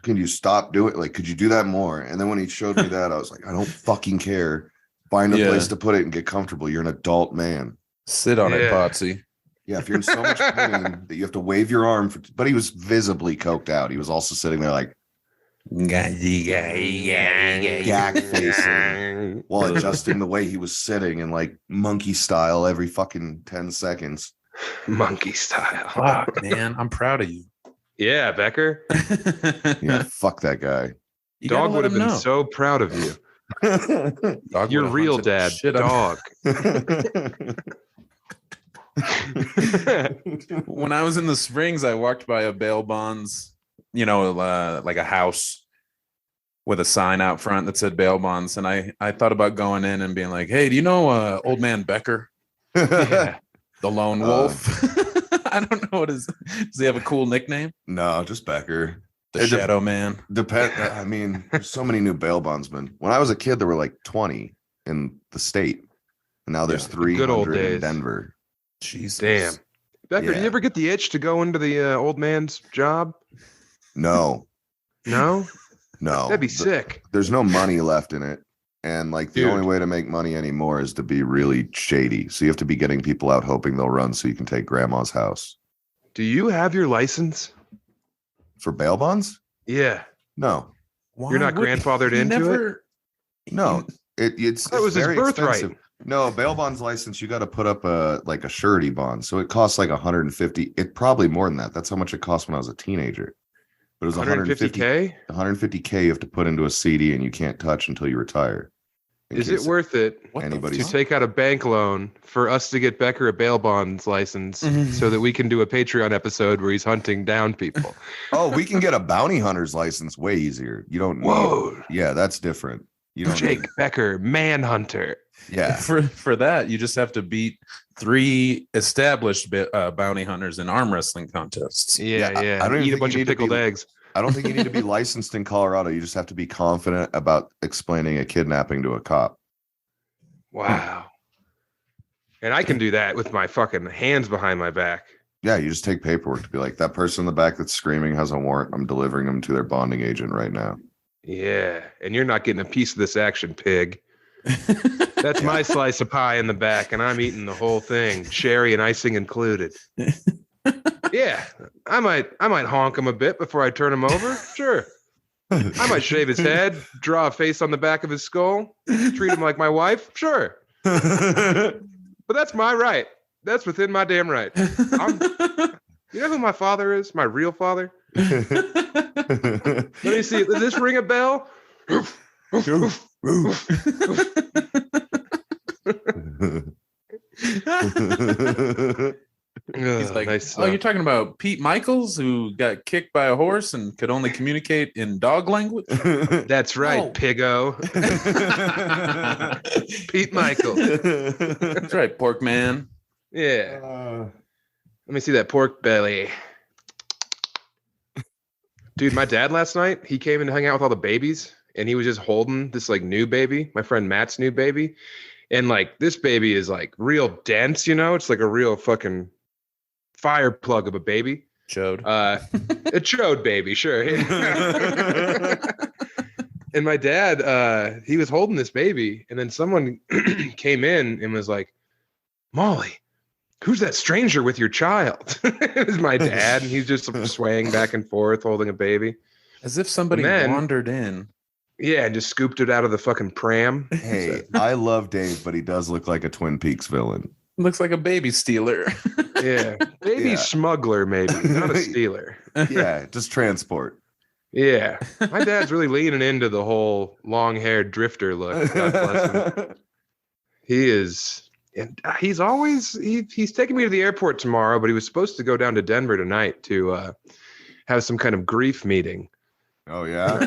can you stop doing it? Like, could you do that more?" And then when he showed me that, I was like, "I don't fucking care. Find a place to put it and get comfortable. You're an adult man. Sit on it, Potsy." Yeah, if you're in so much pain that you have to wave your arm, but he was visibly coked out. He was also sitting there like gag facing while adjusting the way he was sitting in like monkey style every fucking 10 seconds. Monkey style. Fuck, man. I'm proud of you. Yeah, Becker. Yeah, fuck that guy. Dog would have been so proud of you. Dog Your would've real hunted dad, shit up. Dog. When I was in the Springs, I walked by a bail bonds, like a house with a sign out front that said bail bonds. And I thought about going in and being like, "Hey, do you know old man Becker?" Yeah. The lone wolf. I don't know does he have a cool nickname? No, just Becker. The Shadow Man. I mean, there's so many new bail bondsmen. When I was a kid, there were like 20 in the state. And now there's 300 good old days. in Denver. Jesus. Damn. Becker, do you ever get the itch to go into the old man's job? No. No? No. That'd be sick. There's no money left in it. And like the Dude. only way to make money anymore is to be really shady. So you have to be getting people out hoping they'll run so you can take grandma's house. Do you have your license? For bail bonds? Yeah. No. You're not grandfathered into it? No. It's That was his very birthright. expensive. No, a bail bonds license, you got to put up a surety bond. So it costs like 150. It probably more than that. That's how much it cost when I was a teenager. But it was 150K? 150K you have to put into a CD and you can't touch until you retire. Is it worth it anybody's to take out a bank loan for us to get Becker a bail bonds license so that we can do a Patreon episode where he's hunting down people? Oh, we can get a bounty hunter's license way easier. You don't need. Whoa. Yeah, that's different. You don't Jake Becker, manhunter. Yeah. For that, you just have to beat 3 established bounty hunters in arm wrestling contests. Yeah. I don't even Eat a think bunch you of need to pickled be- eggs. I don't think you need to be licensed in Colorado. You just have to be confident about explaining a kidnapping to a cop. Wow. And I can do that with my fucking hands behind my back. Yeah, you just take paperwork to be like, that person in the back that's screaming has a warrant. I'm delivering them to their bonding agent right now. Yeah. And you're not getting a piece of this action, pig. That's my slice of pie in the back, and I'm eating the whole thing, cherry and icing included. Yeah, I might honk him a bit before I turn him over. Sure. I might shave his head, draw a face on the back of his skull, treat him like my wife. Sure. But that's my right. That's within my damn right. You know who my father is? My real father? Let me see. Does this ring a bell? He's like, nice, "Oh, you're talking about Pete Michaels, who got kicked by a horse and could only communicate in dog language?" That's right, Oh. piggo. Pete Michael. That's right, pork man. Yeah. Let me see that pork belly. Dude, my dad last night, he came and hung out with all the babies, and he was just holding this like new baby, my friend Matt's new baby. And like this baby is like real dense, you know? It's like a real fucking fire plug of a baby. Chode. A chode baby, sure. And my dad, he was holding this baby, and then someone came in and was like, Molly, who's that stranger with your child? It was my dad, and he's just swaying back and forth holding a baby. As if somebody wandered in. Yeah, and just scooped it out of the fucking pram. Hey, I love Dave, but he does look like a Twin Peaks villain. Looks like a baby stealer. Yeah, baby smuggler, maybe, not a stealer. Yeah, just transport. Yeah, my dad's really leaning into the whole long-haired drifter look. God bless him. He is, and he's always he's taking me to the airport tomorrow, but he was supposed to go down to Denver tonight to have some kind of grief meeting. Oh yeah,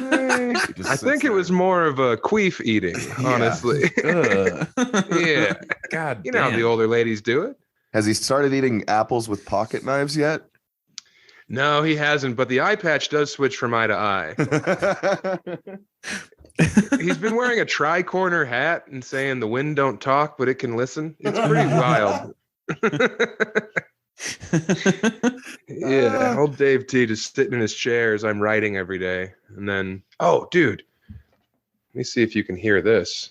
I think it was more of a queef eating, honestly. Yeah, God, you know how the older ladies do it. Has he started eating apples with pocket knives yet? No, he hasn't, but the eye patch does switch from eye to eye. He's been wearing a tri-corner hat and saying the wind don't talk, but it can listen. It's pretty wild. Yeah, old Dave T just sitting in his chair as I'm writing every day. And then, oh, dude, let me see if you can hear this.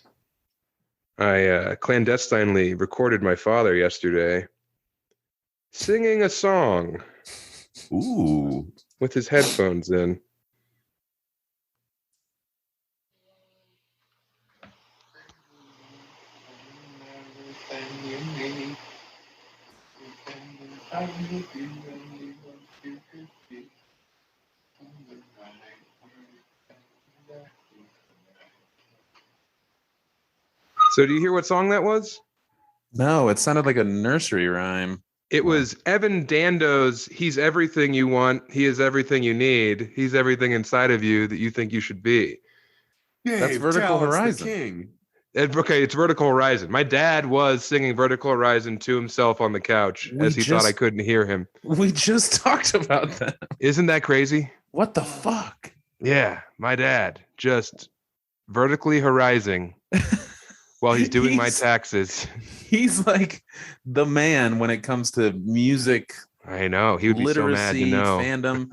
I clandestinely recorded my father yesterday singing a song. Ooh. With his headphones in. So do you hear what song that was? No, it sounded like a nursery rhyme. It was Evan Dando's He's Everything You Want, He Is Everything You Need, He's Everything Inside of You That You Think You Should Be. That's Vertical Horizon. King. Okay, it's Vertical Horizon. My dad was singing Vertical Horizon to himself on the couch as he thought I couldn't hear him. We just talked about that. Isn't that crazy? What the fuck? Yeah, my dad just vertically horizon while he's doing my taxes. He's like the man when it comes to music. I know. He would be so mad, you know. Fandom.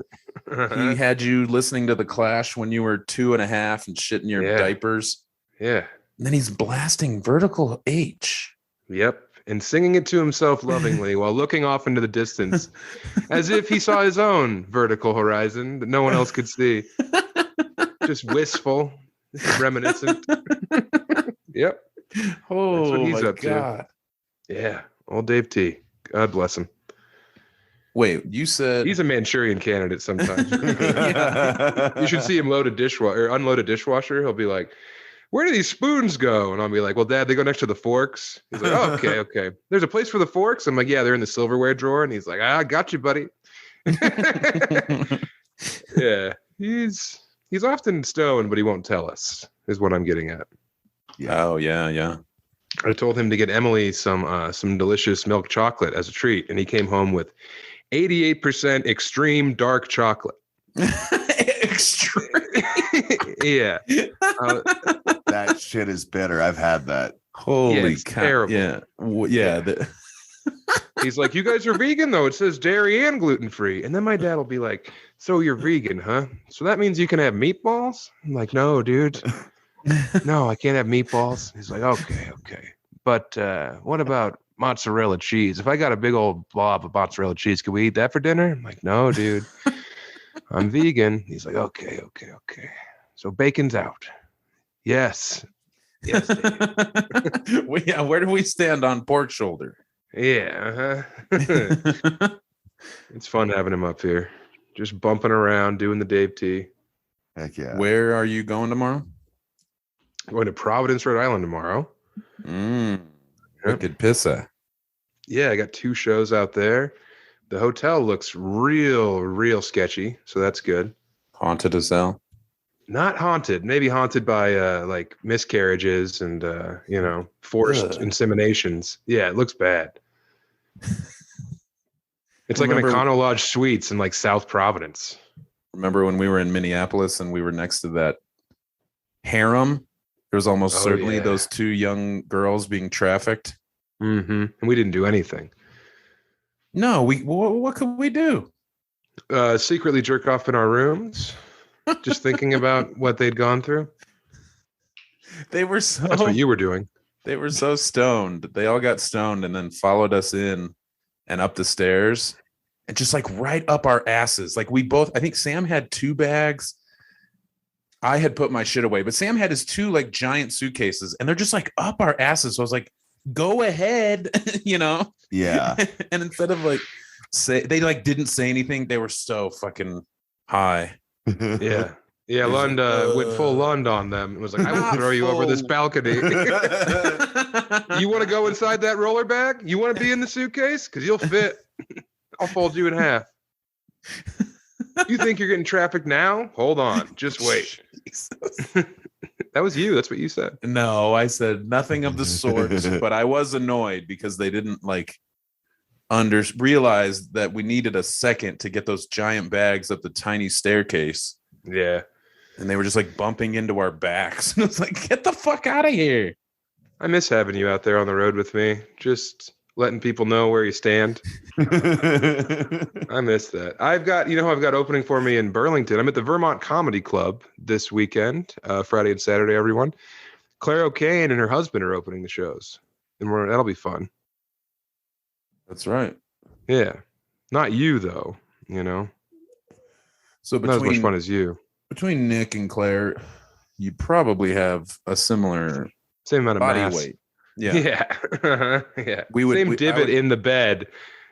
He had you listening to The Clash when you were 2.5 and shitting your diapers. Yeah. And then he's blasting Vertical H. Yep. And singing it to himself lovingly while looking off into the distance as if he saw his own vertical horizon that no one else could see. Just wistful, reminiscent. Yep. Oh, that's what he's my up God. To. Yeah. Old Dave T. God bless him. Wait, you said he's a Manchurian candidate sometimes. You should see him load a dishwasher or unload a dishwasher. He'll be like, where do these spoons go? And I'll be like, well, Dad, they go next to the forks. He's like, oh, okay. There's a place for the forks? I'm like, yeah, they're in the silverware drawer. And he's like, I got you, buddy. Yeah. He's often stoned, but he won't tell us, is what I'm getting at. Yeah. Oh, yeah. I told him to get Emily some delicious milk chocolate as a treat, and he came home with 88% extreme dark chocolate. Extreme. Yeah. That shit is bitter. I've had that. Holy cow. Terrible. Yeah. Yeah. He's like, you guys are vegan, though. It says dairy and gluten-free. And then my dad will be like, so you're vegan, huh? So that means you can have meatballs? I'm like, no, dude. No, I can't have meatballs. He's like, okay. But what about mozzarella cheese? If I got a big old blob of mozzarella cheese, can we eat that for dinner? I'm like, no, dude. I'm vegan. He's like, okay. So bacon's out. Yes. Dave. Yeah, where do we stand on pork shoulder? Yeah. It's fun having him up here. Just bumping around, doing the Dave T. Heck yeah. Where are you going tomorrow? Going to Providence, Rhode Island tomorrow. Wicked pissa. Yeah, I got 2 shows out there. The hotel looks real sketchy, so that's good. Haunted as hell? Not haunted. Maybe haunted by like miscarriages and forced inseminations. Yeah, it looks bad. It's like an Econo Lodge Suites in like South Providence. Remember when we were in Minneapolis and we were next to that harem? There was almost certainly those 2 young girls being trafficked. Mm-hmm. And we didn't do anything. No, what could we do? Secretly jerk off in our rooms, just thinking about what they'd gone through. They were so. That's what you were doing. They were so stoned. They all got stoned and then followed us in and up the stairs and just like right up our asses. Like we both, I think Sam had 2 bags. I had put my shit away, but Sam had his 2 like giant suitcases and they're just like up our asses. So I was like, go ahead, you know? Yeah. And instead of like they like didn't say anything, they were so fucking high. Yeah. Yeah, Lund went full Lund on them. It was like, I will throw you over this balcony. You want to go inside that roller bag? You want to be in the suitcase? Because you'll fit. I'll fold you in half. You think you're getting traffic now? Hold on. Just wait. That was you. That's what you said. No, I said nothing of the sort, but I was annoyed because they didn't like realize that we needed a second to get those giant bags up the tiny staircase. Yeah. And they were just like bumping into our backs. And it's like, get the fuck out of here. I miss having you out there on the road with me. Just letting people know where you stand. I miss that. I've got opening for me in Burlington. I'm at the Vermont Comedy Club this weekend, Friday and Saturday, everyone. Claire O'Kane and her husband are opening the shows. And that'll be fun. That's right. Yeah. Not you, though, you know. So not as much fun as you. Between Nick and Claire, you probably have a similar same amount of body mass. weight. Yeah. Yeah. Yeah. Same divot in the bed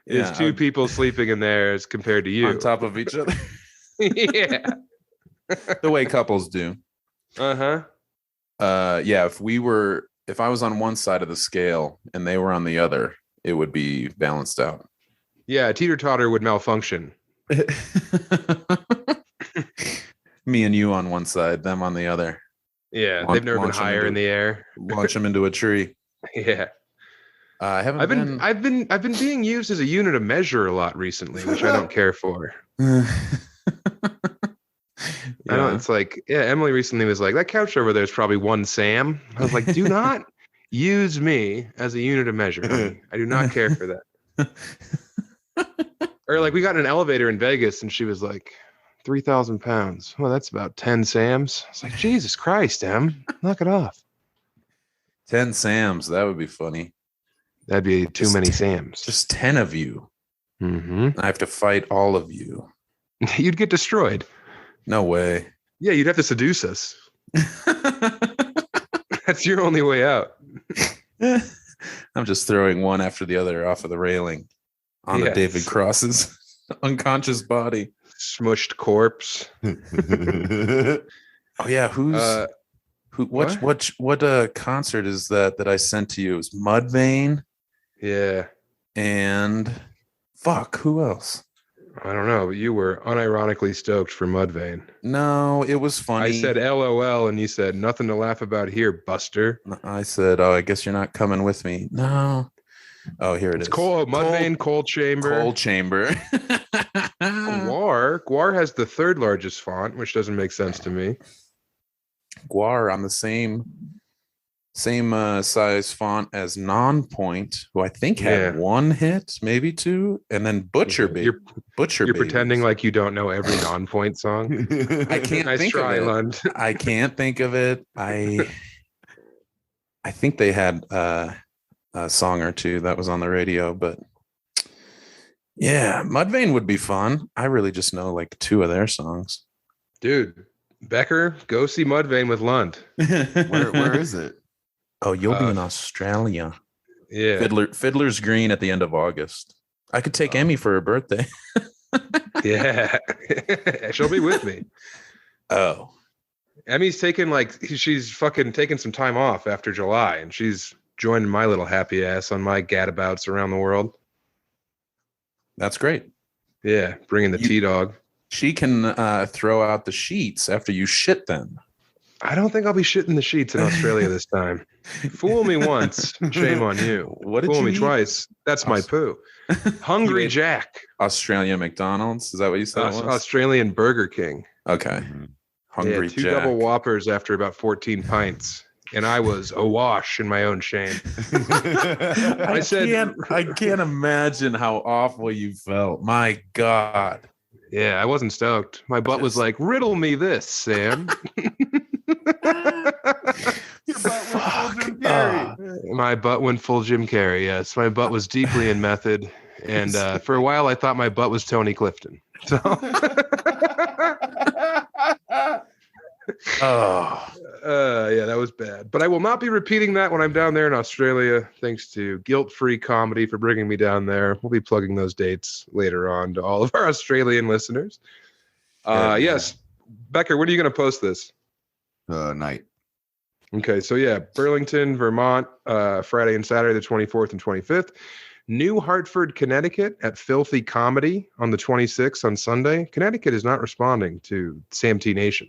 is 2 would, people sleeping in there as compared to you. On top of each other. Yeah. The way couples do. Uh-huh. Yeah, if I was on one side of the scale and they were on the other, it would be balanced out. Yeah, teeter-totter would malfunction. Me and you on one side, them on the other. Yeah, they've never been higher in the air. Launch them into a tree. Yeah. I've been being used as a unit of measure a lot recently, which I don't care for. I don't. It's like, yeah, Emily recently was like, that couch over there is probably 1 Sam. I was like, do not use me as a unit of measure. I do not care for that. Or like we got in an elevator in Vegas and she was like, 3,000 pounds. Well, that's about 10 Sams. I was like, Jesus Christ, Em, knock it off. 10 Sams. That would be funny. That'd be too many Sams. Just 10 of you. Mm-hmm. I have to fight all of you. You'd get destroyed. No way. Yeah, you'd have to seduce us. That's your only way out. I'm just throwing one after the other off of the railing onto David Cross's unconscious body. Smushed corpse. Oh yeah, what concert is that I sent to you? It was Mudvayne. Yeah. And fuck, who else? I don't know, but you were unironically stoked for Mudvayne. No, it was funny. I said LOL and you said nothing to laugh about here, Buster. I said, oh, I guess you're not coming with me. No. Oh, here it is. Mudvayne, Coal Chamber. Coal Chamber. Gwar has the 3rd largest font, which doesn't make sense to me. Gwar on the same size font as Non-Point, who I think had 1 hit, maybe 2, and then Butcher Baby. You're pretending like you don't know every Non-Point song. I can't think of it. Lund. I can't think of it. I think they had a song or 2 that was on the radio, but yeah, Mudvayne would be fun. I really just know like 2 of their songs. Dude, Becker, go see Mudvayne with Lund. Where is it? Oh, you'll be in Australia. Yeah. Fiddler's Green at the end of August. I could take Emmy for her birthday. Yeah. She'll be with me. Oh. Emmy's she's fucking taking some time off after July, and she's joining my little happy ass on my gadabouts around the world. That's great. Yeah, bringing the T-Dog. She can throw out the sheets after you shit them. I don't think I'll be shitting the sheets in Australia this time. Fool me once, shame on you. Fool me twice, that's my poo. Hungry Jack. Australian McDonald's? Is that what you said? Australian Burger King. Okay. Hungry Jack. 2 double Whoppers after about 14 pints. And I was awash in my own shame. I can't imagine how awful you felt. My God. Yeah, I wasn't stoked. My butt was like, riddle me this, Sam. Your butt went full Jim Carrey. My butt went full Jim Carrey. Yes, my butt was deeply in method, and for a while I thought my butt was Tony Clifton. So, yeah, that was bad. But I will not be repeating that when I'm down there in Australia. Thanks to Guilt Free Comedy for bringing me down there. We'll be plugging those dates later on to all of our Australian listeners. Yes, Becker, when are you going to post this? Night. Okay, so yeah, Burlington, Vermont, Friday and Saturday, the 24th and 25th. New Hartford, Connecticut at Filthy Comedy on the 26th on Sunday. Connecticut is not responding to Sam T Nation.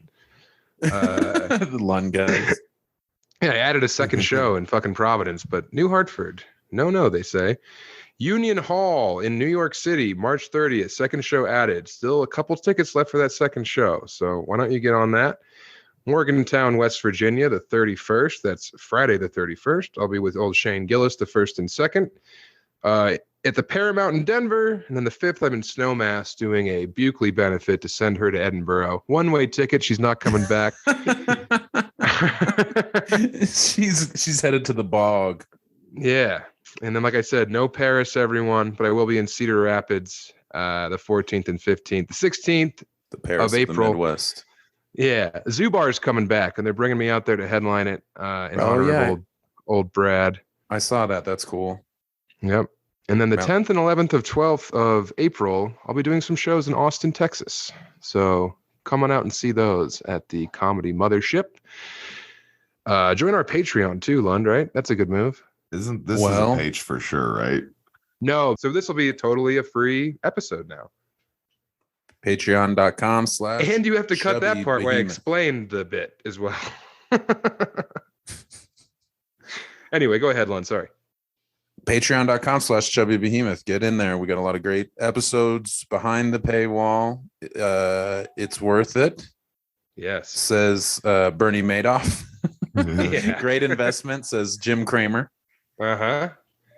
The Lund guys. Yeah, I added a second show in fucking Providence, but New Hartford, no, they say. Union Hall in New York City, March 30th, second show added. Still a couple tickets left for that second show, so why don't you get on that? Morgantown, West Virginia, the 31st. That's Friday the 31st. I'll be with old Shane Gillis the 1st and 2nd. At the Paramount in Denver, and then the 5th, I'm in Snowmass doing a Buckley benefit to send her to Edinburgh. One-way ticket. She's not coming back. She's headed to the bog. Yeah. And then, like I said, no Paris, everyone, but I will be in Cedar Rapids the 14th and 15th. The 16th the Paris of April. The Midwest. Yeah. Zubar's coming back, and they're bringing me out there to headline it in honor of old Brad. I saw that. That's cool. Yep. And then the 10th and 11th of 12th of April, I'll be doing some shows in Austin, Texas. So come on out and see those at the Comedy Mothership. Join our Patreon too, Lund, right? That's a good move. Isn't this is a page for sure, right? No. So this will be totally a free episode now. Patreon.com/ And you have to cut that part where I explained the bit as well. Anyway, go ahead, Lund. Sorry. Patreon.com/ Chubby Behemoth. Get in there. We got a lot of great episodes behind the paywall. It's worth it. Yes. Says Bernie Madoff. Yeah. Great investment, says Jim Cramer. Uh-huh.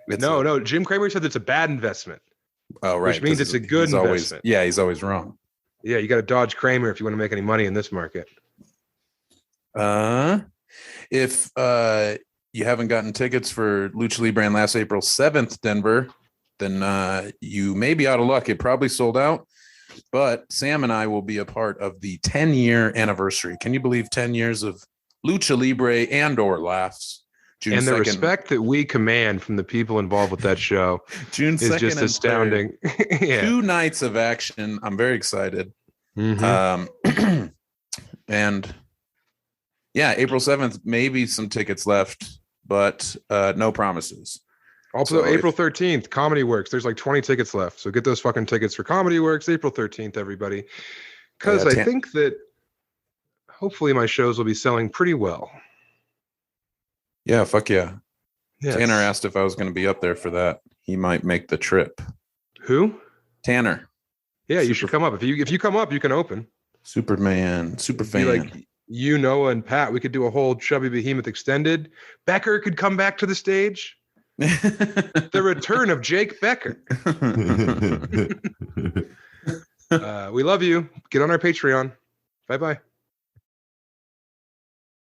No. Jim Cramer said it's a bad investment. Oh, right. Which means it's a good investment. He's always wrong. Yeah, you got to dodge Cramer if you want to make any money in this market. If you haven't gotten tickets for Lucha Libre last April 7th, Denver, then you may be out of luck. It probably sold out, but Sam and I will be a part of the 10-year anniversary. Can you believe 10 years of Lucha Libre and or laughs? June and 2nd. The respect that we command from the people involved with that show June 2nd is just astounding. Yeah. 2 nights of action. I'm very excited. Mm-hmm. And yeah, April 7th, maybe some tickets left, but no promises. Also, so April 13th, Comedy Works. There's like 20 tickets left. So get those fucking tickets for Comedy Works, April 13th, everybody. Because I think that hopefully my shows will be selling pretty well. Yeah, fuck yeah. Yes. Tanner asked if I was going to be up there for that. He might make the trip. Who? Tanner. Yeah, you should come up. If you come up, you can open. Super fan. Be like you, Noah, and Pat. We could do a whole Chubby Behemoth extended. Becker could come back to the stage. The return of Jake Becker. We love you. Get on our Patreon. Bye-bye.